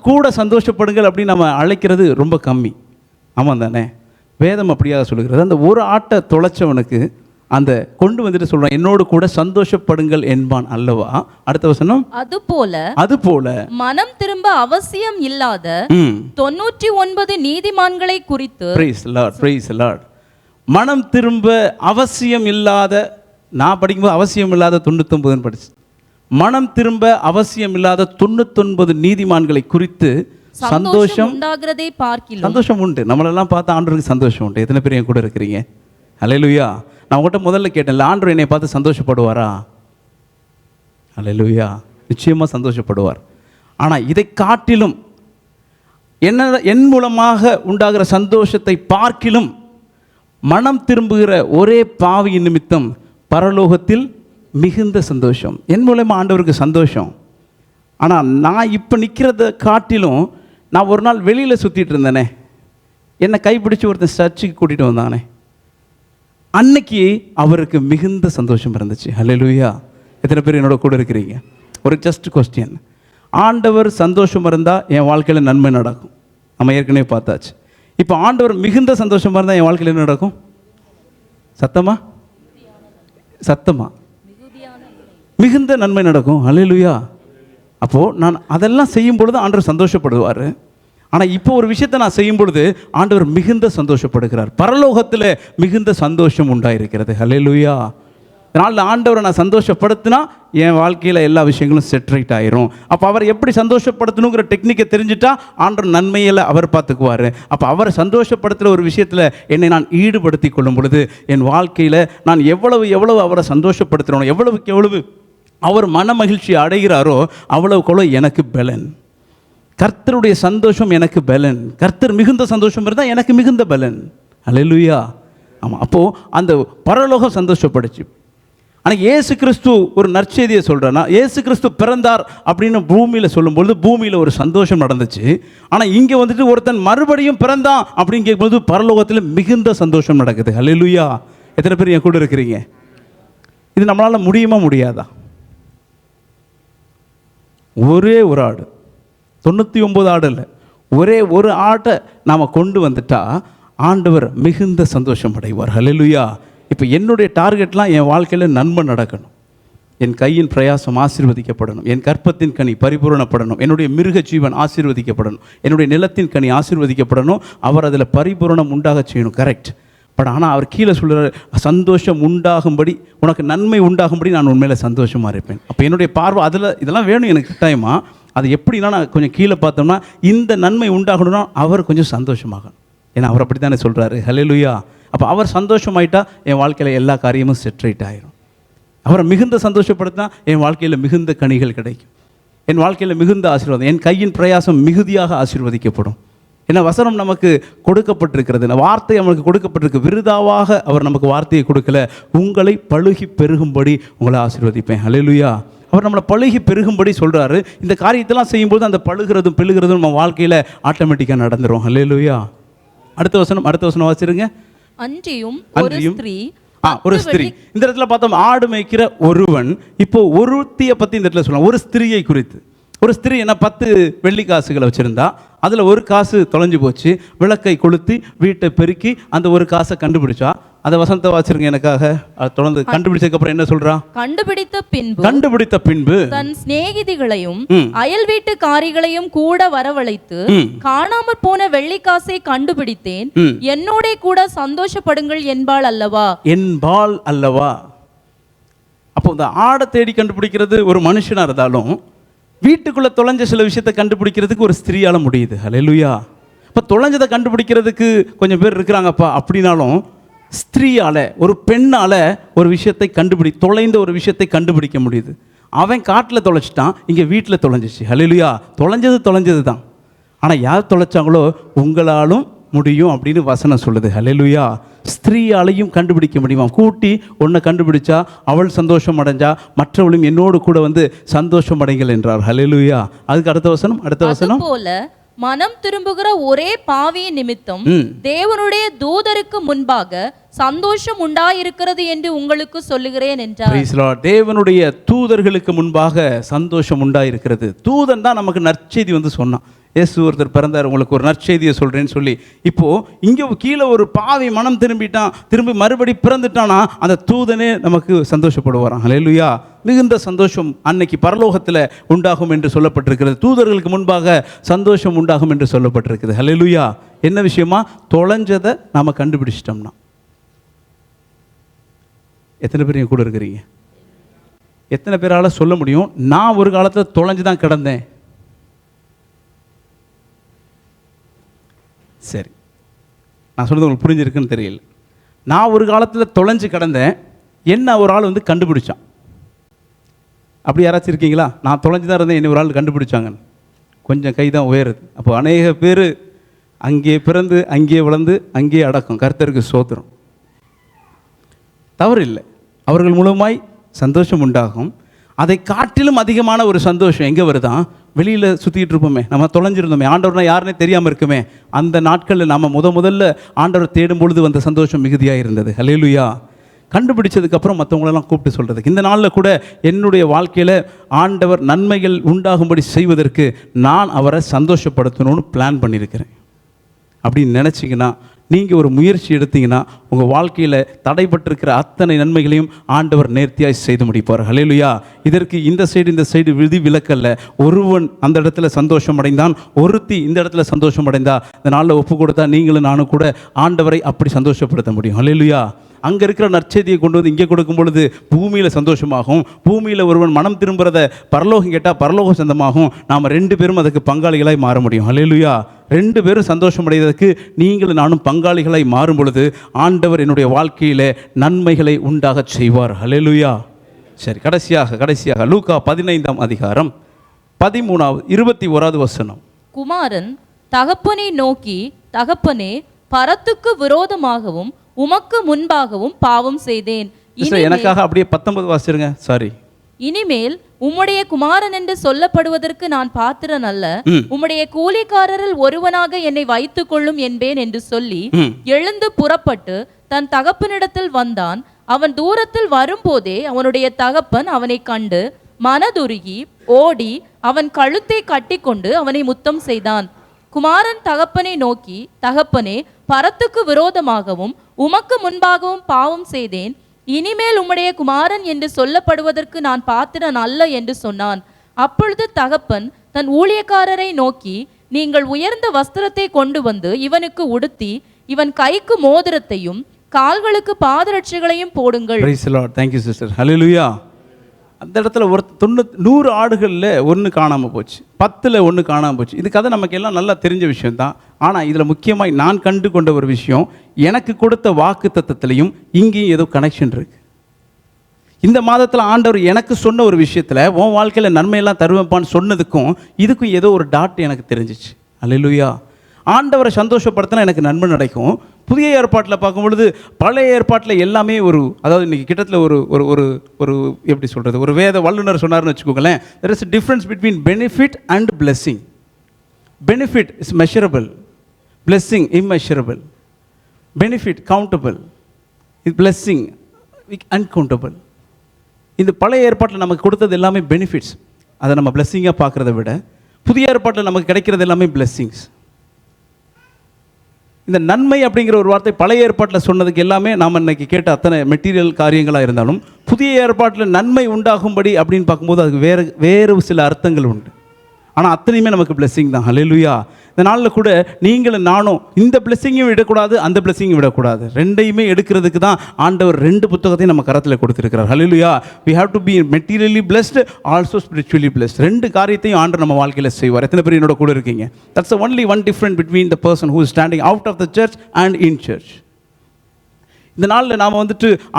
கூட சந்தோஷப்படுங்கள் அப்படின்னு நம்ம அழைக்கிறது ரொம்ப கம்மி. ஆமாம் தானே? வேதம் அப்படியாக சொல்லுகிறது. அந்த ஒரு ஆட்டை தொலைச்சவனுக்கு அந்த கொண்டு வந்துட்டு சொல்றான், என்னோடு கூட சந்தோஷப்படுங்கள் என்பான் அல்லவா? அடுத்த வசனம். அதுபோல மனம் திரும்ப அவசியம் இல்லாத 99 நீதிமான்களை குறித்து. Praise Lord, praise Lord. மனம் திரும்ப அவசியம் இல்லாத, நான் படிக்கும்போது அவசியம் இல்லாத 99 படிச்சு, மனம் திரும்ப அவசியம் இல்லாத 99 நீதிமான்களை குறித்து சந்தோஷம் உண்டாகிறதை பார்க்கிலும் சந்தோஷம் உண்டு. நம்மளெல்லாம் பார்த்து ஆண்டவருக்கு சந்தோஷம் உண்டு. எத்தனை பேர் என் கூட இருக்கிறீங்க? அல்லேலூயா. நான் உங்கள்கிட்ட முதல்ல கேட்டேன்ல, ஆண்டவர் என்னை பார்த்து சந்தோஷப்படுவாரா? அல்லேலூயா. நிச்சயமாக சந்தோஷப்படுவார். ஆனால் இதை காட்டிலும் என் மூலமாக உண்டாகிற சந்தோஷத்தை பார்க்கிலும் மனம் திரும்புகிற ஒரே பாவியின் நிமித்தம் பரலோகத்தில் மிகுந்த சந்தோஷம். என் மூலமாக ஆண்டவருக்கு சந்தோஷம். ஆனால் நான் இப்போ நிற்கிறத காட்டிலும் நான் ஒரு நாள் வெளியில் சுற்றிட்டு இருந்தேனே, என்னை கைப்பிடிச்சு ஒருத்தன் சர்ச்சுக்கு கூட்டிகிட்டு வந்தானே, அன்னைக்கு அவருக்கு மிகுந்த சந்தோஷம் இருந்துச்சு. அல்லேலூயா. எத்தனை பேர் என்னோட கூட இருக்கிறீங்க? ஒரு ஜஸ்ட் கொஸ்டின். ஆண்டவர் சந்தோஷம் இருந்தால் என் வாழ்க்கையில் நன்மை நடக்கும். நம்ம ஏற்கனவே பார்த்தாச்சு. இப்போ ஆண்டவர் மிகுந்த சந்தோஷமாக இருந்தால் என் வாழ்க்கையில் என்ன நடக்கும்? சத்தமா சத்தமா மிகுந்த நன்மை நடக்கும். அல்லேலூயா. அப்போது நான் அதெல்லாம் செய்யும் பொழுது ஆண்டவர் சந்தோஷப்படுவார். ஆனால் இப்போ ஒரு விஷயத்தை நான் செய்யும் பொழுது ஆண்டவர் மிகுந்த சந்தோஷப்படுகிறார். பரலோகத்தில் மிகுந்த சந்தோஷம் உண்டாயிருக்கிறது. அல்லேலூயா. அதனால் ஆண்டவரை நான் சந்தோஷப்படுத்தினா என் வாழ்க்கையில் எல்லா விஷயங்களும் செட்ரைட் ஆயிரும். அப்போ அவர் எப்படி சந்தோஷப்படுத்தணுங்கிற டெக்னிக்கை தெரிஞ்சுட்டா ஆண்டவர் நன்மையில் அவர் பார்த்துக்குவார். அப்போ அவரை சந்தோஷப்படுத்துகிற ஒரு விஷயத்தில் என்னை நான் ஈடுபடுத்தி கொள்ளும் பொழுது என் வாழ்க்கையில் நான் எவ்வளவு அவரை சந்தோஷப்படுத்துகிறோம், எவ்வளவு அவர் மன மகிழ்ச்சி அடைகிறாரோ அவ்வளவுக்குள்ள எனக்கு பலன். கர்த்தருடைய சந்தோஷம் எனக்கு பலன். கர்த்தர் மிகுந்த சந்தோஷம் இருந்தால் எனக்கு மிகுந்த பலன். அல்லேலூயா. ஆமாம். அப்போது அந்த பரலோகம் சந்தோஷப்படுச்சு. ஆனால் இயேசு கிறிஸ்து ஒரு நற்செய்தியை சொல்கிறேன்னா, இயேசு கிறிஸ்து பிறந்தார் அப்படின்னு பூமியில் சொல்லும்பொழுது பூமியில் ஒரு சந்தோஷம் நடந்துச்சு. ஆனால் இங்கே வந்துட்டு ஒருத்தன் மறுபடியும் பிறந்தான் அப்படின்னு கேட்கும்போது பரலோகத்தில் மிகுந்த சந்தோஷம் நடக்குது. அல்லேலூயா. எத்தனை பேர் என் கூட இருக்கிறீங்க? இது நம்மளால் முடியுமா முடியாதா? ஒரே ஒரு ஆடு, 99 ஆடு இல்லை, ஒரே ஒரு ஆட்டை நாம் கொண்டு வந்துட்டா ஆண்டவர் மிகுந்த சந்தோஷம் அடைவார். அல்லேலூயா. இப்போ என்னுடைய டார்கெட்லாம் என் வாழ்க்கையில் நன்மை நடக்கணும். என் கையின் பிரயாசம் ஆசீர்வதிக்கப்படணும். என் கற்பத்தின் கனி பரிபூரணப்படணும். என்னுடைய மிருக ஜீவன் ஆசீர்வதிக்கப்படணும். என்னுடைய நிலத்தின் கனி ஆசீர்வதிக்கப்படணும். அவர் அதில் பரிபூரணம் உண்டாக செய்யணும். கரெக்ட். பட் ஆனால் அவர் கீழே சொல்கிற சந்தோஷம் உண்டாகும்படி, உனக்கு நன்மை உண்டாகும்படி நான் உண்மையில் சந்தோஷமாக இருப்பேன். அப்போ என்னுடைய பார்வை அதில் இதெல்லாம் வேணும் எனக்கு கட்டாயமாக. அது எப்படின்னா நான் கொஞ்சம் கீழே பார்த்தோம்னா இந்த நன்மை உண்டாகணும்னா அவர் கொஞ்சம் சந்தோஷமாகணும். ஏன்னா அவர் அப்படி தானே சொல்கிறாரு. ஹல்லேலூயா. அப்போ அவர் சந்தோஷமாயிட்டா என் வாழ்க்கையில் எல்லா காரியமும் செட்ரைட் ஆயிரும். அவரை மிகுந்த சந்தோஷப்படுத்தினா என் வாழ்க்கையில் மிகுந்த கனிகள் கிடைக்கும். என் வாழ்க்கையில் மிகுந்த ஆசீர்வாதம், என் கையின் பிரயாசம் மிகுதியாக ஆசீர்வதிக்கப்படும். ஏன்னா வசனம் நமக்கு கொடுக்கப்பட்டிருக்கிறது, வார்த்தை நமக்கு கொடுக்கப்பட்டிருக்கு. விருதாவாக அவர் நமக்கு வார்த்தையை கொடுக்கல. உங்களை பழுகி பெருகும்படி உங்களை ஆசீர்வதிப்பேன். ஹல்லேலூயா. அவர் நம்மளை பழுகி பெருகும்படி சொல்கிறாரு. இந்த காரியத்தெல்லாம் செய்யும்போது அந்த பழுகிறதும் பெருகிறதும் நம்ம வாழ்க்கையில் ஆட்டோமேட்டிக்காக நடந்துடும். ஹல்லேலூயா. அடுத்த வசனம் வாசிருங்க. அன்றியும் ஒரு ஸ்திரீ. இந்த இடத்துல பார்த்தோம் ஆடு மேய்க்கிற ஒருவன். இப்போ ஒருத்தியை பற்றி இந்த இடத்துல சொல்லலாம். ஒரு ஸ்திரீயை குறித்து. ஒரு ஸ்திரீ என்ன 10 வெள்ளி காசுகளை வச்சுருந்தா, அதில் ஒரு காசு தொலைஞ்சு போச்சு. விளக்கை கொளுத்தி வீட்டை பெருக்கி அந்த ஒரு காசை கண்டுபிடிச்சா. அந்த வசனத்தை வாசிருங்க எனக்காக. தொடர்ந்து கண்டுபிடிச்சதுக்கப்புறம் என்ன சொல்றா? கண்டுபிடித்த பின்பு தன் சிநேகிதிகளையும் அயல் வீட்டு காரிகளையும் கூட வரவழைத்து, காணாமற் போன வெள்ளிக்காசை கண்டுபிடித்தேன், என்னோட கூட சந்தோஷப்படுங்கள் என்பாள் அல்லவா. அப்போ இந்த ஆடை தேடி கண்டுபிடிக்கிறது ஒரு மனுஷனா இருந்தாலும் வீட்டுக்குள்ள தொலைஞ்ச சில விஷயத்தை கண்டுபிடிக்கிறதுக்கு ஒரு ஸ்திரீயால முடியுது. ஹல்லேலூயா. இப்போ தொலைஞ்சதை கண்டுபிடிக்கிறதுக்கு கொஞ்சம் பேர் இருக்கிறாங்கப்பா. அப்படின்னாலும் ஸ்திரீயால, ஒரு பெண்ணால ஒரு விஷயத்தை தொலைந்த ஒரு விஷயத்தை கண்டுபிடிக்க முடியுது. அவன் காட்டில் தொலைச்சிட்டான், இங்கே வீட்டில் தொலைஞ்சிச்சு. ஹல்லேலூயா. தொலைஞ்சது தான். ஆனால் யார் தொலைச்சாங்களோ உங்களாலும் முடியும் அப்படின்னு வசனம் சொல்லுது. ஹல்லேலூயா. ஸ்திரீயாலையும் கண்டுபிடிக்க முடியுமா? கூட்டி ஒன்றை கண்டுபிடிச்சா அவள் சந்தோஷம் அடைஞ்சா மற்றவளும் என்னோடு கூட வந்து சந்தோஷம் அடைங்கள் என்றார். ஹல்லேலூயா. அதுக்கு அடுத்த வசனம் போல மனம் திரும்புகிற ஒரே பாவியின் நிமித்தம் தேவனுடைய தூதருக்கு முன்பாக சந்தோஷம் உண்டாயிருக்கிறது என்று உங்களுக்கு சொல்லுகிறேன் என்றார். தேவனுடைய தூதர்களுக்கு முன்பாக சந்தோஷம் உண்டாயிருக்கிறது. தூதன் தான் நமக்கு நற்செய்தி வந்து சொன்னான். இயேசு ஒருத்தர் பிறந்தார், உங்களுக்கு ஒரு நற்செய்தியை சொல்கிறேன்னு சொல்லி. இப்போது இங்கே கீழே ஒரு பாவி மனம் திரும்பி மறுபடி பிறந்துட்டானா அந்த தூதனே நமக்கு சந்தோஷப்படுவாராம். ஹல்லேலூயா. மிகுந்த சந்தோஷம் அன்னைக்கு பரலோகத்தில் உண்டாகும் என்று சொல்லப்பட்டிருக்கிறது. தூதர்களுக்கு முன்பாக சந்தோஷம் உண்டாகும் என்று சொல்லப்பட்டிருக்கிறது. ஹல்லேலூயா. என்ன விஷயமா? தொலைஞ்சதை நாம் கண்டுபிடிச்சிட்டோம்னா. எத்தனை பேர் கூட இருக்கிறீங்க? எத்தனை பேரால் சொல்ல முடியும், நான் ஒரு காலத்தில் தொலைஞ்சு தான் கிடந்தேன்? சரி, நான் சொல்கிறது உங்களுக்கு புரிஞ்சிருக்குன்னு தெரியல. நான் ஒரு காலத்தில் தொலைஞ்சு கிடந்தேன், என்ன ஒரு ஆள் வந்து கண்டுபிடிச்சான். அப்படி யாராச்சும் இருக்கீங்களா? நான் தொலைஞ்சு தான் இருந்தேன், என்ன ஒரு ஆள் கண்டுபிடிச்சாங்க. கொஞ்சம் கை தான் உயருது. அப்போ அநேக பேர் அங்கே பிறந்து அங்கே வளர்ந்து அங்கே அடக்கம். கர்த்தருக்கு ஸ்தோத்திரம். தவறு இல்லை, அவர்கள் மூலமாய் சந்தோஷம் உண்டாகும். அதை காட்டிலும் அதிகமான ஒரு சந்தோஷம் எங்கே வருதான்? வெளியில் சுற்றிக்கிட்டு இருப்போமே, நம்ம தொலைஞ்சிருந்தோமே, ஆண்டவர்னா யாருன்னே தெரியாமல் இருக்குமே, அந்த நாட்களில் நம்ம முதல்ல ஆண்டவர் தேடும் பொழுது வந்த சந்தோஷம் மிகுதியாக இருந்தது. ஹல்லேலூயா. கண்டுபிடிச்சதுக்கப்புறம் மற்றவங்களெல்லாம் கூப்பிட்டு சொல்கிறதுக்கு. இந்த நாளில் கூட என்னுடைய வாழ்க்கையில் ஆண்டவர் நன்மைகள் உண்டாகும்படி செய்வதற்கு நான் அவரை சந்தோஷப்படுத்தணும்னு பிளான் பண்ணியிருக்கிறேன். அப்படின்னு நினச்சிங்கன்னா, நீங்கள் ஒரு முயற்சி எடுத்தீங்கன்னா, உங்கள் வாழ்க்கையில் தடைப்பட்டிருக்கிற அத்தனை நன்மைகளையும் ஆண்டவர் நேர்த்தியாய் செய்து முடிப்பார். ஹல்லேலூயா. இதற்கு இந்த சைடு விதி விலக்கல்ல. ஒருவன் அந்த இடத்துல சந்தோஷம் அடைந்தான், ஒருத்தி இந்த இடத்துல சந்தோஷம் அடைந்தா, இந்த நாளில் ஒப்பு கொடுத்தா நீங்களும் நானும் கூட ஆண்டவரை அப்படி சந்தோஷப்படுத்த முடியும். ஹல்லேலூயா. அங்கே இருக்கிற நற்செய்தியை கொண்டு வந்து இங்கே கொடுக்கும் பொழுது பூமியில் சந்தோஷமாகும். பூமியில் ஒருவன் மனம் திரும்புகிறத பரலோகம் கேட்டால் பரலோகம் சொந்தமாகும். நாம் 2 பேரும் அதுக்கு பங்காளிகளாய் மாற முடியும். ஹல்லேலூயா. 2 பேரும் சந்தோஷம் அடைவதற்கு நீங்களும் நானும் பங்காளிகளாய் மாறும் பொழுது ஆண்டவர் என்னுடைய வாழ்க்கையில் நன்மைகளை உண்டாக செய்வார். ஹல்லேலூயா. சரி, கடைசியாக லூக்கா 15ஆம் அதிகாரம் 21வது வசனம். குமாரன் தகப்பனை நோக்கி, தகப்பனே, பரத்துக்கு விரோதமாகவும் உமக்கு முன்பாகவும் பாவம் செய்தேன். எனக்காக அப்படியே 19 வாசிருங்க. சாரி. இனிமேல் உம்முடைய குமாரன் என்று சொல்லப்படுவதற்கு நான் பாத்திரன் அல்ல. உம்முடைய கூலிக்காரரில் ஒருவனாக என்னை வைத்துக் கொள்ளும் என்பேன் என்று சொல்லி எழுந்து புறப்பட்டு தன் தகப்பனிடத்தில் வந்தான். அவன் தூரத்தில் வரும்போதே அவனுடைய தகப்பன் அவனை கண்டு மனதுருகி ஓடி அவன் கழுத்தை கட்டிக்கொண்டு அவனை முத்தம் செய்தான். குமாரன் தகப்பனை நோக்கி, தகப்பனே, பரத்துக்கு விரோதமாகவும் உமக்கு முன்பாகவும் பாவம் செய்தேன். இனிமேல் உம்முடைய குமாரன் என்று சொல்லப்படுவதற்கு நான் பாத்திரன் அல்ல என்று சொன்னான். அப்பொழுது தகப்பன் தன் ஊழியக்காரரை நோக்கி, நீங்கள் உயர்ந்த வஸ்திரத்தை கொண்டு வந்து இவனுக்கு உடுத்தி இவன் கைக்கு மோதிரத்தையும் கால்களுக்கு பாதரட்சைகளையும் போடுங்கள். Praise the Lord. Thank you sister. Hallelujah. அந்த இடத்துல 100 ஆடுகளில் 1 காணாமல் போச்சு, 10ல் 1 காணாமல் போச்சு. இது கதை நமக்கு எல்லாம் நல்லா தெரிஞ்ச விஷயம் தான். ஆனால் இதில் முக்கியமாக நான் கண்டு கொண்ட ஒரு விஷயம், எனக்கு கொடுத்த வாக்கு தத்தத்திலையும் இங்கேயும் ஏதோ கனெக்ஷன் இருக்குது. இந்த மாதத்தில் ஆண்டவர் எனக்கு சொன்ன ஒரு விஷயத்தில் உன் வாழ்க்கையில் நன்மையெல்லாம் தருவேப்பான்னு சொன்னதுக்கும் இதுக்கும் ஏதோ ஒரு டாட் எனக்கு தெரிஞ்சிச்சு. அல்லேலூயா. ஆண்டவரை சந்தோஷப்படுத்தினா எனக்கு நன்மை நடக்கும். புதிய ஏற்பாட்டில் பார்க்கும் பொழுது பழைய ஏற்பாட்டில் எல்லாமே அதாவது இன்றைக்கி கிட்டத்தில் ஒரு எப்படி சொல்கிறது, ஒரு வேத வல்லுநர் சொன்னார்னு வச்சுக்கோங்களேன். there is a difference between benefit and blessing. Benefit is measurable, blessing immeasurable. Benefit countable, blessing uncountable. இந்த பழைய ஏற்பாட்டில் நமக்கு கொடுத்தது எல்லாமே பெனிஃபிட்ஸ், அதை நம்ம பிளெஸ்ஸிங்காக பார்க்குறத விட புதிய ஏற்பாட்டில் நமக்கு கிடைக்கிறது எல்லாமே பிளெஸ்ஸிங்ஸ். இந்த நன்மை அப்படிங்கிற ஒரு வார்த்தை பழைய ஏற்பாட்டில் சொன்னதுக்கு எல்லாமே நாம் இன்னைக்கு கேட்ட அத்தனை மெட்டீரியல் காரியங்களாக இருந்தாலும், புதிய ஏற்பாட்டில் நன்மை உண்டாகும்படி அப்படின்னு பார்க்கும்போது அதுக்கு வேறு சில அர்த்தங்கள் உண்டு. ஆனால் அத்தனையுமே நமக்கு பிளெஸ்ஸிங் தான். ஹல்லேலூயா. இந்த நாளில் கூட நீங்களும் நானும் இந்த பிளெஸ்ஸிங்கையும் விடக்கூடாது, அந்த பிளெஸ்ஸிங்கும் விடக்கூடாது. 2யுமே எடுக்கிறதுக்கு தான் ஆண்டவர் 2 புத்தகத்தையும் நம்ம கரத்தில் கொடுத்துருக்கிறார். ஹல்லேலூயா. we have to be materially blessed, also spiritually blessed. 2 காரியத்தையும் ஆண்டவர் நம்ம வாழ்க்கையில் செய்வார். எத்தனை பேர் என்னோட கூட இருக்கீங்க? that's the only one difference between the person who is standing out of the church and in church. இந்த நாளில் நாம்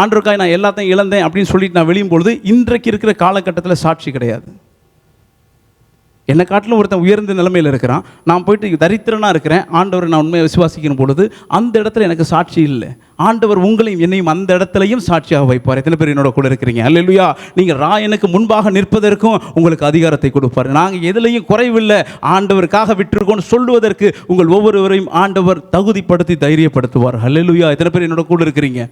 ஆண்டவருக்காக நான் எல்லாத்தையும் இழந்தேன் அப்படின்னு சொல்லிட்டு நான் வெளியும் பொழுது இன்றைக்கு இருக்கிற காலகட்டத்தில் சாட்சி கிடையாது. என்னை காட்டிலும் ஒருத்தன் உயர்ந்த நிலைமையில் இருக்கிறான், நான் போயிட்டு தரித்திரனாக இருக்கிறேன், ஆண்டவரை நான் உண்மையை விசுவாசிக்கணும் பொழுது அந்த இடத்துல எனக்கு சாட்சி இல்லை. ஆண்டவர் உங்களையும் என்னையும் அந்த இடத்துலையும் சாட்சியாக வைப்பார். எத்தனை பேர் என்னோட கூட இருக்கிறீங்க? அல்லேலூயா. நீங்கள் ராயனுக்கு முன்பாக நிற்பதற்கும் உங்களுக்கு அதிகாரத்தை கொடுப்பார். நாங்கள் எதுலையும் குறைவில்லை, ஆண்டவருக்காக விட்டுருக்கோன்னு சொல்லுவதற்கு உங்கள் ஒவ்வொருவரையும் ஆண்டவர் தகுதிப்படுத்தி தைரியப்படுத்துவார். அல்லேலூயா. எத்தனை பேர் என்னோட கூட இருக்கிறீங்க?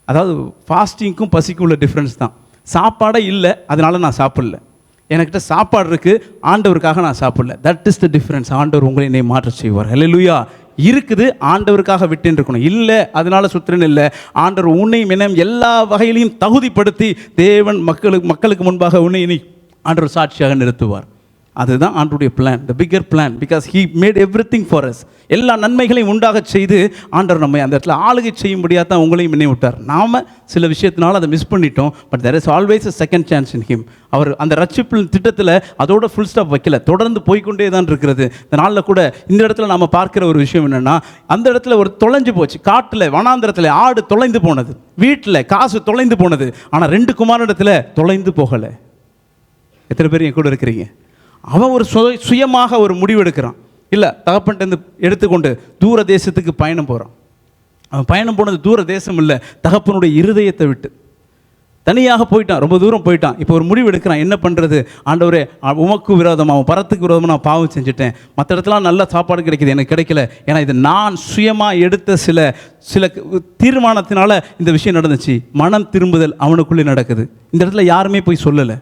அதாவது ஃபாஸ்டிங்க்கும் பசிக்கும் உள்ள டிஃப்ரென்ஸ் தான். சாப்பாடே இல்லை அதனால நான் சாப்பிடல, என்கிட்ட சாப்பாடு இருக்குது ஆண்டவருக்காக நான் சாப்பிடல. That is the difference. ஆண்டவர் உங்களை என்னை மாற்ற செய்வார். ஹல்லேலூயா. இருக்குது ஆண்டவருக்காக விட்டுன்னு இருக்கணும், இல்லை அதனால சுத்திரன் இல்லை. ஆண்டவர் உன்னையும் என்னையும் எல்லா வகையிலையும் தகுதிப்படுத்தி தேவன் மக்களுக்கு முன்பாக உன்னை ஆண்டவர் சாட்சியாக நிறுத்துவார். அதுதான் ஆண்டவருடைய plan, the bigger plan, because he made everything for us. எல்லா நன்மைகளையும் உண்டாக செய்து ஆண்டவர் நம்மை அந்த இடத்துல ஆளுகை செய்யும்படியாக தான் உங்களையும் நினைவு விட்டார். நாம் சில விஷயத்தினால அதை மிஸ் பண்ணிட்டோம். But there is always a second chance in him. அவர் அந்த ரட்சிப்பு திட்டத்தில் அதோட ஃபுல் ஸ்டாப் வைக்கல, தொடர்ந்து போய்கொண்டே தான் இருக்கிறது. இந்த நாளில் கூட இந்த இடத்துல நாம் பார்க்குற ஒரு விஷயம் என்னென்னா, அந்த இடத்துல ஒரு தொலைஞ்சு போச்சு, காட்டில் வனாந்திரத்தில் ஆடு தொலைந்து போனது, வீட்டில் காசு தொலைந்து போனது. ஆனால் 2 குமாரனிடத்தில் தொலைந்து போகலை. எத்தனை பேர் என் கூட இருக்கிறீங்க? அவன் ஒரு சுயமாக ஒரு முடிவு எடுக்கிறான். இல்லை, தகப்பன்ட்டு எடுத்துக்கொண்டு தூர தேசத்துக்கு பயணம் போகிறான். அவன் பயணம் போனது தூர தேசம் இல்லை, தகப்பனுடைய இருதயத்தை விட்டு தனியாக போயிட்டான், ரொம்ப தூரம் போயிட்டான். இப்போ ஒரு முடிவு எடுக்கிறான், என்ன பண்ணுறது ஆண்டவரே, உமக்கு விரோதமாக பரத்துக்கு விரோதமாக நான் பாவம் செஞ்சுட்டேன், மற்ற இடத்துல நல்ல சாப்பாடு கிடைக்கிது, எனக்கு கிடைக்கல. ஏன்னா இது நான் சுயமாக எடுத்த சில தீர்மானத்தினால இந்த விஷயம் நடந்துச்சு. மனம் திரும்புதல் அவனுக்குள்ளே நடக்குது. இந்த இடத்துல யாருமே போய் சொல்லலை.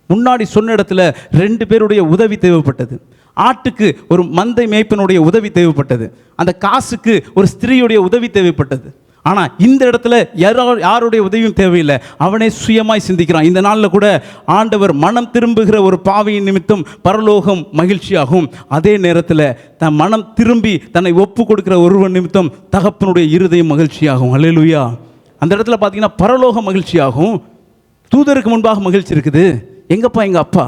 முன்னாடி சொன்ன இடத்துல 2 பேருடைய உதவி தேவைப்பட்டது. ஆட்டுக்கு ஒரு மந்தை மேய்ப்பனுடைய உதவி தேவைப்பட்டது, அந்த காசுக்கு ஒரு ஸ்திரீயுடைய உதவி தேவைப்பட்டது. ஆனால் இந்த இடத்துல யாருடைய உதவியும் தேவையில்லை, அவனே சுயமாய் சிந்திக்கிறான். இந்த நாளில் கூட ஆண்டவர் மனம் திரும்புகிற ஒரு பாவியின் நிமித்தம் பரலோகம் மகிழ்ச்சியாகும். அதே நேரத்தில் தன் மனம் திரும்பி தன்னை ஒப்பு கொடுக்கிற ஒருவன் நிமித்தம் தகப்பனுடைய இருதயம் மகிழ்ச்சியாகும். அல்லேலூயா. அந்த இடத்துல பார்த்தீங்கன்னா பரலோகம் மகிழ்ச்சியாகும். தூதருக்கு முன்பாக மகிழ்ச்சி இருக்குது. எங்கப்பா எங்கள் அப்பா?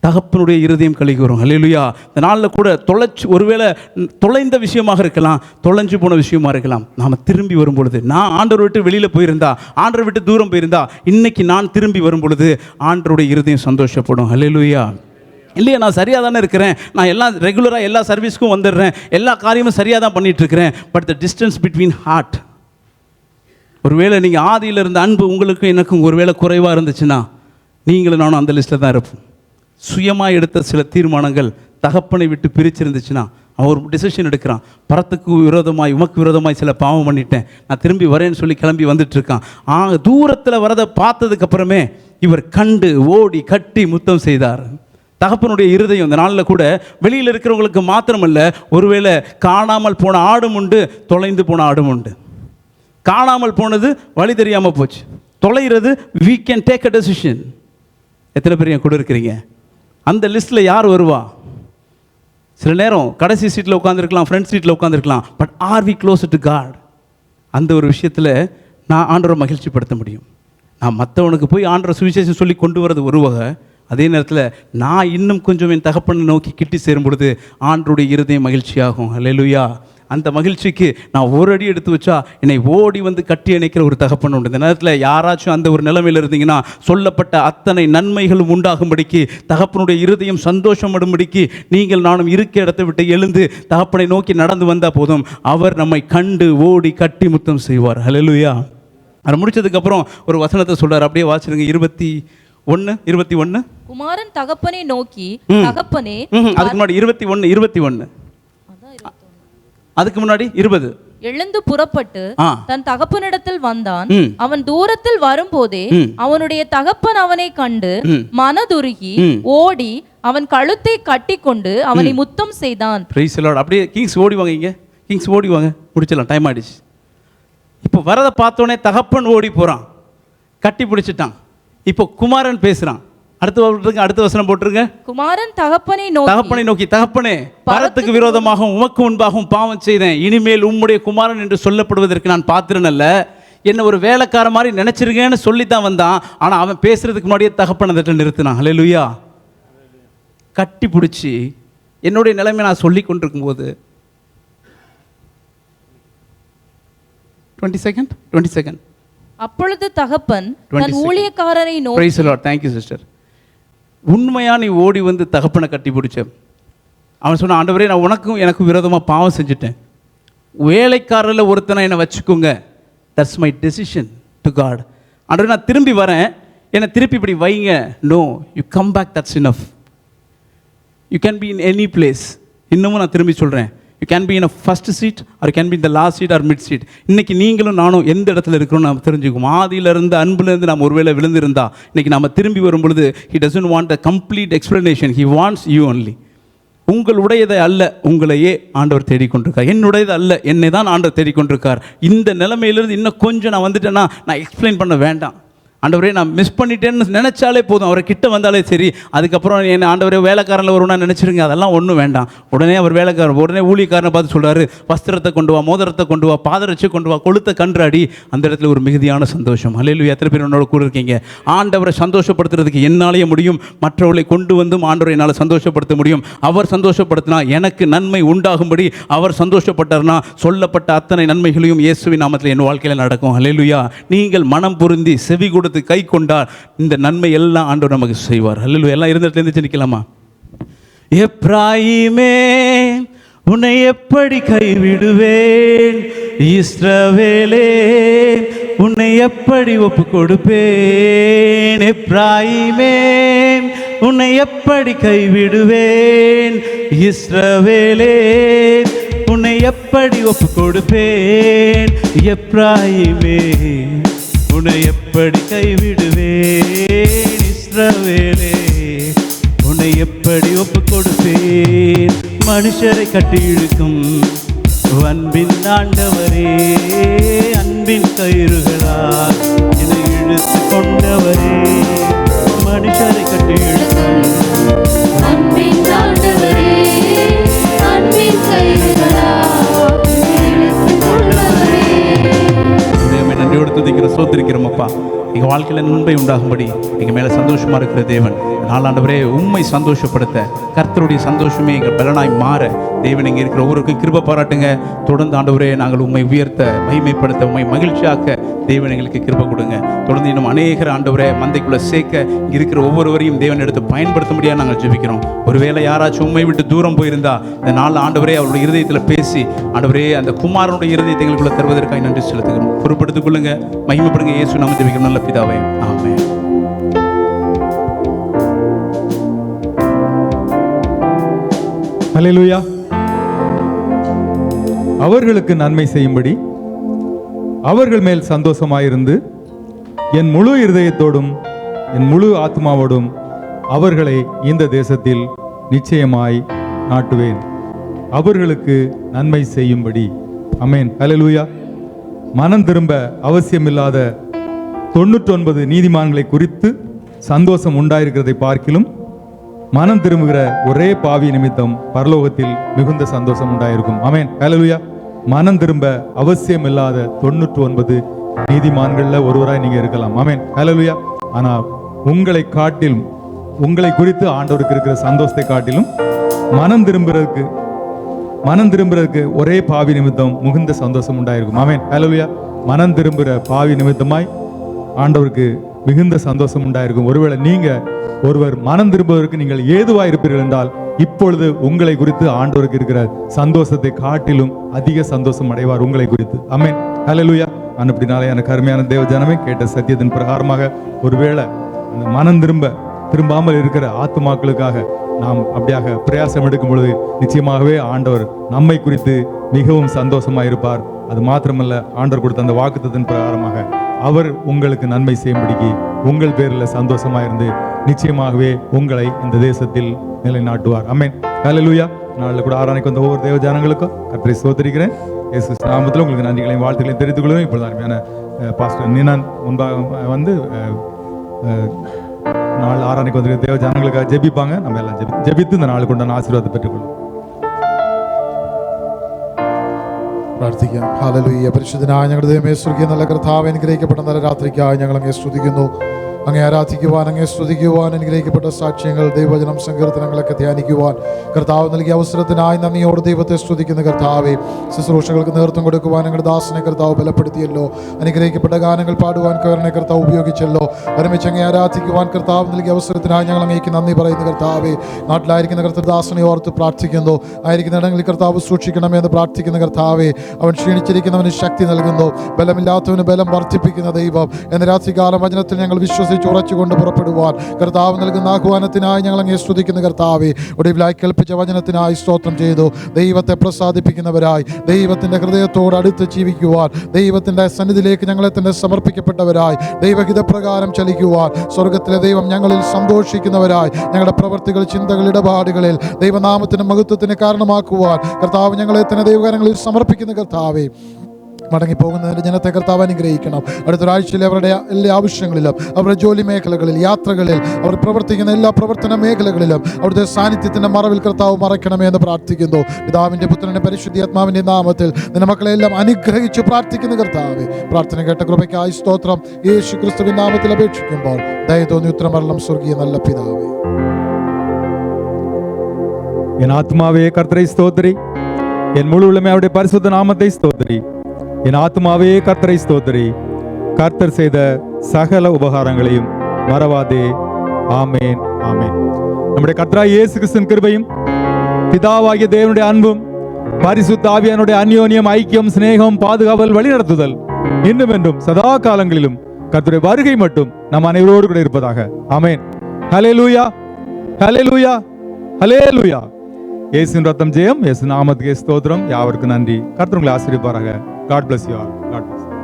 தகப்பனுடைய இருதயம் கழிக்கு வரும். அல்லேலூயா. இந்த நாளில் கூட ஒருவேளை தொலைந்த விஷயமாக இருக்கலாம், தொலைஞ்சு போன விஷயமா இருக்கலாம். நாம் திரும்பி வரும் பொழுது, நான் ஆண்டவர் விட்டு வெளியில் போயிருந்தா, ஆண்டவர் விட்டு தூரம் போயிருந்தா, இன்னைக்கு நான் திரும்பி வரும் பொழுது ஆண்டவருடைய இருதயம் சந்தோஷப்படும். அல்லேலூயா. இல்லையா, நான் சரியாக தானே இருக்கிறேன், நான் எல்லாம் ரெகுலராக எல்லா சர்வீஸ்க்கும் வந்துடுறேன், எல்லா காரியமும் சரியாக தான் பண்ணிகிட்ருக்கிறேன். But the distance between heart, ஒருவேளை நீங்கள் ஆதியில் இருந்த அன்பு உங்களுக்கும் எனக்கும் ஒருவேளை குறைவாக இருந்துச்சுன்னா, நீங்களும் நானும் அந்த லிஸ்ட்டில் தான் இருப்போம். சுயமாக எடுத்த சில தீர்மானங்கள் தகப்பனை விட்டு பிரிச்சிருந்துச்சுன்னா, அவன் ஒரு டிசிஷன் எடுக்கிறான், பரத்துக்கு விரோதமாய் உமக்கு விரோதமாய் சில பாவம் பண்ணிட்டேன், நான் திரும்பி வரேன்னு சொல்லி கிளம்பி வந்துட்டு இருக்கான். தூரத்தில் வரதை பார்த்ததுக்கு அப்புறமே இவர் கண்டு ஓடி கட்டி முத்தம் செய்தார். தகப்பனுடைய இருதயம் இந்த நாளில் கூட வெளியில் இருக்கிறவங்களுக்கு மாத்திரமல்ல, ஒருவேளை காணாமல் போன ஆடும் உண்டு, தொலைந்து போன ஆடும் உண்டு. காணாமல் போனது வழி தெரியாமல் போச்சு, தொலைகிறது we can take a decision. எத்தனை பேர் என் கூட இருக்கிறீங்க? அந்த லிஸ்ட்டில் யார் வருவா? சில நேரம் கடைசி சீட்டில் உட்காந்துருக்கலாம், ஃப்ரண்ட் சீட்டில் உட்காந்துருக்கலாம். But are we close to God? அந்த ஒரு விஷயத்தில் நான் ஆண்டவரை மகிழ்ச்சிப்படுத்த முடியும். நான் மற்றவனுக்கு போய் ஆண்டவரை சுவிசேஷம் சொல்லி கொண்டு வரது ஒரு வகை, அதே நேரத்தில் நான் இன்னும் கொஞ்சம் என் தகப்பனை நோக்கி கிட்டி சேரும் பொழுது ஆண்டவருடைய இருதயம் மகிழ்ச்சியாகும். அல்லேலூயா. அந்த மகிழ்ச்சிக்கு நான் ஒரு அடி எடுத்து வச்சா என்னை ஓடி வந்து கட்டி அணைக்கிற ஒரு தகப்பன் உண்டு. இந்த நேரத்தில் யாராச்சும் அந்த ஒரு நிலைமையில் இருந்தீங்கன்னா, சொல்லப்பட்ட அத்தனை நன்மைகளும் உண்டாகும்படிக்கு, தகப்பனுடைய இருதயம் சந்தோஷப்படும்படிக்கு நீங்கள் நானும் இருக்க இடத்தை விட்டு எழுந்து தகப்பனை நோக்கி நடந்து வந்தால் போதும், அவர் நம்மை கண்டு ஓடி கட்டி முத்தம் செய்வார். அல்லேலூயா. அதை முடிச்சதுக்கப்புறம் ஒரு வசனத்தை சொல்கிறார், அப்படியே வாசிடுங்க. 21 குமாரன் தகப்பனை நோக்கி, தகப்பனே. அதுக்கு முன்னாடி 21 அதுக்கு முன்னாடி 20. எழுந்து புறப்பட்டு தன் தகப்பனிடத்தில் வந்தான். அவன் தூரத்தில் வரும்போதே அவனுடைய தகப்பன் அவனை கண்டு மனதுருகி ஓடி அவன் கழுத்தை கட்டி கொண்டு அவனை முத்தம் செய்தான். Price the Lord. அப்படியே கிங்ஸ் ஓடி வாங்க, இங்க கிங்ஸ் ஓடி வாங்க, முடிச்சலாம், டைம் ஆயிடுச்சு. இப்போ வரதை பார்த்தோன்னே தகப்பன் ஓடி போறான், கட்டி பிடிச்சிட்டான். இப்போ குமாரன் பேசுறான். அடுத்த வசனம் போட்டுருங்க. குமாரன் தகப்பனை நோக்கி, தகப்பனே, பரத்துக்கு விரோதமாகவும் உமக்கு முன்பாகவும் பாவம் செய்தேன், இனிமேல் உம்முடைய குமாரன் என்று சொல்லப்படுவதற்கு நான் பாத்திரன் அல்ல, என்ன ஒரு வேலைக்கார மாதிரி நினைச்சிருக்கேன்னு சொல்லித்தான் வந்தான். ஆனால் அவன் பேசுறதுக்கு முன்னாடியே தகப்பன் அதை நிறுத்தினான். அல்லேலூயா. கட்டி பிடிச்சி என்னுடைய நிலைமை நான் சொல்லி கொண்டிருக்கும் போது 20 செகண்ட் அப்பொழுது தகப்பன் தன் ஊழியக்காரரை நோக்கி, price the Lord. Thank you sister. உண்மையா நீ ஓடி வந்து தகப்பனை கட்டி பிடிச்ச. அவன் சொன்னான், ஆண்டவரே, நான் உனக்கும் எனக்கும் விரோதமாக பாவம் செஞ்சுட்டேன், வேலைக்காரரில் ஒருத்தனை என்னை வச்சுக்கோங்க, that's my decision to God. ஆண்டவரே, நான் திரும்பி வரேன், என்னை திருப்பி இப்படி வைங்க. No, you come back, that's enough. You can be in any place. இன்னமும் நான் திரும்பி சொல்கிறேன், you can be in a first seat or can be in the last seat or mid seat. இன்றைக்கி நீங்களும் நானும் எந்த இடத்துல இருக்கிறோம் நம்ம தெரிஞ்சுக்குவோம். ஆதியிலிருந்து அன்புலேருந்து நம்ம ஒருவேளை விழுந்திருந்தா, இன்றைக்கி நம்ம திரும்பி வரும் பொழுது he doesn't want a complete explanation, he wants you only. உங்களுடையதை அல்ல, உங்களையே ஆண்டவர் தேடிக்கொண்டிருக்கார். என்னுடையது அல்ல, என்னை தான் ஆண்டவர் தேடிக்கொண்டிருக்கார். இந்த நிலைமையிலிருந்து இன்னும் கொஞ்சம் நான் வந்துட்டேன்னா நான் எக்ஸ்பிளைன் பண்ண வேண்டாம். ஆண்டவரே நான் மிஸ் பண்ணிட்டேன்னு நினச்சாலே போதும், அவரை கிட்ட வந்தாலே சரி. அதுக்கப்புறம் என்ன ஆண்டவரே வேலைக்காரனில் வருவனா நினச்சிருங்க, அதெல்லாம் ஒன்றும் வேண்டாம். உடனே அவர் வேலைக்காரன் உடனே ஊழியக்காரனை பார்த்து சொல்கிறாரு, வஸ்திரத்தை கொண்டு வா, மோதிரத்தை கொண்டு வா, பாதரட்சை கொண்டு வா, கொளுத்த கன்றாடி. அந்த இடத்துல ஒரு மிகுதியான சந்தோஷம். ஹல்லேலூயா. எத்தனை பேர் என்னோட கூட இருக்கீங்க? ஆண்டவரை சந்தோஷப்படுத்துறதுக்கு என்னாலேயே முடியும், மற்றவர்களை கொண்டு வந்தும் ஆண்டவரை என்னால் சந்தோஷப்படுத்த முடியும். அவர் சந்தோஷப்படுத்தினா எனக்கு நன்மை உண்டாகும்படி அவர் சந்தோஷப்பட்டார்னா சொல்லப்பட்ட அத்தனை நன்மைகளையும் இயேசுவின் நாமத்தில் என் வாழ்க்கையில் நடக்கும். ஹல்லேலூயா. நீங்கள் மனம் பொருந்தி செவி கொடுத்து கை கொண்டால் இந்த நன்மை எல்லாம் ஆண்டவர் நமக்கு செய்வார். ஹல்லேலூயா. எல்லாம் இருந்த இடத்துல இருந்து நிற்கலாமா? எப்ராயிமே உன்னை எப்படி கைவிடுவேன், இஸ்ரவேலே உன்னை எப்படி ஒப்பு கொடுப்பேன். எப்ராயிமே உன்னை எப்படி கைவிடுவேன், இஸ்ரவேலே உன்னை எப்படி ஒப்பு கொடுப்பேன். எப்ராயிமே உன்னை எப்படி கைவிடுவேன், இஸ்ரவேலே உன்னை எப்படி ஒப்பு கொடுப்பேன். மனுஷரை கட்டி இழுக்கும் அன்பின் ஆண்டவரே, அன்பின் கயிறுகளால் என்னை இழுத்து கொண்டவரே. மனுஷரை கட்டி இழுக்கும் அன்பின் ஆண்டவரே, அன்பின் கயிறுகளால் இழுத்து கொண்டவரே. நன்றியோடு துதிக்கிற சோத்திருக்கிறோம் அப்பா. எங்கள் வாழ்க்கையில் நன்மை உண்டாகும்படி எங்கள் மேலே சந்தோஷமாக இருக்கிற தேவன், நாளாண்டவரே உண்மை சந்தோஷப்படுத்த கர்த்தருடைய சந்தோஷமே எங்கள் பலனாய் மாற தேவன் இங்கே இருக்கிற ஒவ்வொருக்கும் கிருபை பாராட்டுங்க. தொடர்ந்து ஆண்டவரே நாங்கள் உண்மை உயர்த்த, மகிமைப்படுத்த, உண்மை மகிழ்ச்சியாக்க தேவன் எங்களுக்கு கிருபை கொடுங்க. தொடர்ந்து இன்னும் அநேகர் ஆண்டவரே மந்தைக்குள்ளே சேர்க்க இங்கே இருக்கிற ஒவ்வொருவரையும் தேவன் எடுத்து பயன்படுத்த முடியாது நாங்கள் ஜெபிக்கிறோம். ஒருவேளை யாராச்சும் உண்மை விட்டு தூரம் போயிருந்தா இந்த நாள் ஆண்டவரே அவருடைய இருதயத்தில் பேசி ஆண்டவரே அந்த குமாரனுடைய இருதயத்தை எங்களுக்குள்ள தருவதற்காக நன்றி செலுத்துகிறோம். பொறுப்படுத்திக் கொள்ளுங்க, மகிமைப்படுங்க. இயேசு நாமத்தில் ஜெபிக்கிறோம் நல்ல பிதாவே, ஆமென். ஹல்லேலூயா. அவர்களுக்கு நன்மை செய்யும்படி அவர்கள் மேல் சந்தோஷமாயிருந்து என் முழு இருதயத்தோடும் என் முழு ஆத்மாவோடும் அவர்களை இந்த தேசத்தில் நிச்சயமாய் நாட்டுவேன். அவர்களுக்கு நன்மை செய்யும்படி. ஆமென். ஹல்லேலூயா. மனம் திரும்ப அவசியமில்லாத 99 நீதிமான்களை குறித்து சந்தோஷம் உண்டாயிருக்கிறதை பார்க்கிலும் மனம் திரும்புகிற ஒரே பாவி நிமித்தம் பரலோகத்தில் மிகுந்த சந்தோஷம் உண்டாயிருக்கும். ஆமென். ஹல்லேலூயா. மனம் திரும்ப அவசியம் இல்லாத 99 நீதிமான்கள்ல ஒருவராய் நீங்க இருக்கலாம். ஆமென். ஹல்லேலூயா. ஆனா உங்களை காட்டிலும், உங்களை குறித்து ஆண்டவருக்கு இருக்கிற சந்தோஷத்தை காட்டிலும் மனம் திரும்புறதுக்கு ஒரே பாவி நிமித்தம் மிகுந்த சந்தோஷம் உண்டாயிருக்கும். ஆமென். ஹல்லேலூயா. மனம் திரும்புகிற பாவி நிமித்தமாய் ஆண்டவருக்கு மிகுந்த சந்தோஷம் உண்டாயிருக்கும். ஒருவேளை நீங்க ஒருவர் மனம் திரும்புவதற்கு நீங்கள் ஏதுவாய் இருப்பீர்கள் என்றால் இப்பொழுது உங்களை குறித்து ஆண்டவருக்கு இருக்கிற சந்தோஷத்தை காட்டிலும் அதிக சந்தோஷம் அடைவார் உங்களை குறித்து. ஆமென். ஹல்லேலூயா. அப்படினாலே எனக்கு அருமையான தேவ ஜனமே, கேட்ட சத்தியத்தின் பிரகாரமாக ஒருவேளை அந்த மனம் திரும்பாமல் இருக்கிற ஆத்துமாக்களுக்காக நாம் அப்படியாக பிரயாசம் எடுக்கும் பொழுது நிச்சயமாகவே ஆண்டவர் நம்மை குறித்து மிகவும் சந்தோஷமாக இருப்பார். அது மாத்திரமல்ல, ஆண்டவர் கொடுத்த அந்த வாக்குத்தத்தின் பிரகாரமாக அவர் உங்களுக்கு நன்மை செய்யும்படிக்கு உங்கள் பேரில் சந்தோஷமா இருந்து நிச்சயமாகவே உங்களை இந்த தேசத்தில் நிலைநாட்டுவார். ஆமென். ஹல்லேலூயா. நாளில் கூட ஆராதனைக்கு வந்த ஒவ்வொரு தேவ ஜனங்களுக்கும் கர்த்தரை ஸ்தோத்திரிக்கிறேன். இயேசு நாமத்தில் உங்களுக்கு நன்றிகளையும் வாழ்த்துக்களையும் தெரிவித்துக் கொள்கிறேன். இப்பொழுது அருமையான பாஸ்டர் நினான் முன்பாக வந்து நாள் ஆராதனைக்கு வந்து தேவ ஜனங்களுக்காக ஜெபிப்பாங்க. நம்ம எல்லாம் ஜெபித்து இந்த நாளுக்கு உண்டான ஆசீர்வாதத்தை பெற்றுக்கொள்ளும். പ്രാർത്ഥിക്കാം. ഹല്ലേലൂയ. പരിശുദ്ധനായ ഞങ്ങളുടെ ദൈവമേ, സ്വർഗ്ഗീയ നല്ല കർത്താവേ, അനുഗ്രഹിക്കപ്പെട്ട നല്ല രാത്രിക്കായി ഞങ്ങൾ അങ്ങേ സ്തുതിക്കുന്നു. അങ്ങേ ആരാധിക്കുവാൻ, അങ്ങേ സ്തുതിക്കുവാൻ, അനുഗ്രഹിക്കപ്പെട്ട സാക്ഷ്യങ്ങൾ, ദൈവവചനം, സങ്കീർത്തനങ്ങളൊക്കെ ധ്യാനിക്കുവാൻ കർത്താവ് നൽകിയ അവസരത്തിനായി നന്ദിയോട് ദൈവത്തെ സ്തുതിക്കുന്ന കർത്താവേ, ശുശ്രൂഷകൾക്ക് നേതൃത്വം കൊടുക്കുവാൻ ഞങ്ങളുടെ ദാസനെ കർത്താവ് ബലപ്പെടുത്തിയല്ലോ. അനുഗ്രഹിക്കപ്പെട്ട ഗാനങ്ങൾ പാടുവാൻ കയറിനെ കർത്താവ് ഉപയോഗിച്ചല്ലോ. ഒരുമിച്ച് അങ്ങേ ആരാധിക്കുവാൻ കർത്താവ് നൽകിയ അവസരത്തിനായി ഞങ്ങൾ അങ്ങേക്ക് നന്ദി പറയുന്നു കർത്താവേ. നാട്ടിലായിരിക്കുന്ന കർത്തൃദാസനെ ഓർത്ത് പ്രാർത്ഥിക്കുന്നു. ആയിരിക്കുന്ന ഇടങ്ങളിൽ കർത്താവ് സൂക്ഷിക്കണമെന്ന് പ്രാർത്ഥിക്കുന്ന കർത്താവേ, അവൻ ക്ഷീണിച്ചിരിക്കുന്നവന് ശക്തി നൽകുന്നു, ബലമില്ലാത്തവന് ബലം വർദ്ധിപ്പിക്കുന്ന ദൈവം എന്ന രാത്രികാലം വചനത്തിൽ ഞങ്ങൾ വിശ്വസിച്ച് ഉറച്ചുകൊണ്ട് പുറപ്പെടുവാൻ കർത്താവ് നൽകുന്ന ആഹ്വാനത്തിനായി ഞങ്ങൾ അങ്ങേ സ്തുതിക്കുന്ന കർത്താവേ. ഒടുവിലായി കേൾപ്പിച്ച വചനത്തിനായി സ്തോത്രം ചെയ്തു. ദൈവത്തെ പ്രസാദിപ്പിക്കുന്നവരായി, ദൈവത്തിൻ്റെ ഹൃദയത്തോട് അടുത്ത് ജീവിക്കുവാൻ, ദൈവത്തിൻ്റെ സന്നിധിയിലേക്ക് ഞങ്ങളെ തന്നെ സമർപ്പിക്കപ്പെട്ടവരായി, ദൈവഹിതപ്രകാരം ചലിക്കുവാൻ, സ്വർഗത്തിലെ ദൈവം ഞങ്ങളിൽ സന്തോഷിക്കുന്നവരായി, ഞങ്ങളുടെ പ്രവൃത്തികൾ, ചിന്തകൾ, ഇടപാടുകളിൽ ദൈവനാമത്തിന് മഹത്വത്തിന് കാരണമാക്കുവാൻ കർത്താവ് ഞങ്ങളെ തന്നെ ദൈവകരങ്ങളിൽ സമർപ്പിക്കുന്ന കർത്താവേ, മടങ്ങിപ്പോകുന്നതിൻ്റെ ജനത്തെ കർത്താവ് അനുഗ്രഹിക്കണം. അടുത്തൊരാഴ്ചയിൽ അവരുടെ എല്ലാ ആവശ്യങ്ങളിലും, അവരുടെ ജോലി മേഖലകളിൽ, യാത്രകളിൽ, അവർ പ്രവർത്തിക്കുന്ന എല്ലാ പ്രവർത്തന മേഖലകളിലും അവിടുത്തെ സാന്നിധ്യത്തിൻ്റെ മറവിൽ കർത്താവ് മറയ്ക്കണമേ എന്ന് പ്രാർത്ഥിക്കുന്നു. പിതാവിൻ്റെ പുത്രൻ്റെ പരിശുദ്ധാത്മാവിൻ്റെ നാമത്തിൽ നിന്റെ മക്കളെല്ലാം അനുഗ്രഹിച്ച് പ്രാർത്ഥിക്കുന്ന കർത്താവേ, പ്രാർത്ഥന കേട്ട കൃപയ്ക്കായി സ്തോത്രം. യേശു ക്രിസ്തുവിൻ നാമത്തിൽ അപേക്ഷിക്കുമ്പോൾ ദയ തോന്നി ഉത്തരമരണം സ്വർഗീയ നല്ല പിതാവേ. என் ஆத்மாவே கர்த்தரை ஸ்தோத்திரி, என் முழு உள்ளமே அவருடைய பரிசுத்த நாமத்தை ஸ்தோத்திரி. என் ஆத்மாவே கர்த்தரை ஸ்தோத்திரி, கர்த்தர் செய்த சகல உபகாரங்களையும் மறவாதே. ஆமேன், ஆமேன். நம்முடைய கர்த்தராகிய இயேசு கிறிஸ்துவின் கிருபையும் பிதாவாகிய தேவனுடைய அன்பும் பரிசுத்த ஆவியானுடைய அந்யோன்யம், ஐக்கியம், சிநேகம், பாதுகாவல், வழிநடத்துதல் இன்னும் என்றும் சதா காலங்களிலும் கர்த்தருடைய வருகை மட்டும் நம் அனைவரோடு கூட இருப்பதாக. ஆமேன். ஹல்லேலூயா, ஹல்லேலூயா, ஹல்லேலூயா. இயேசுவின் ரத்தம் ஜெயம், இயேசு நாமத்துக்கே ஸ்தோத்திரம். யாவருக்கும் நன்றி. கர்த்தர் உங்களை ஆசீர்வதிப்பாராக. God bless you all. God bless you.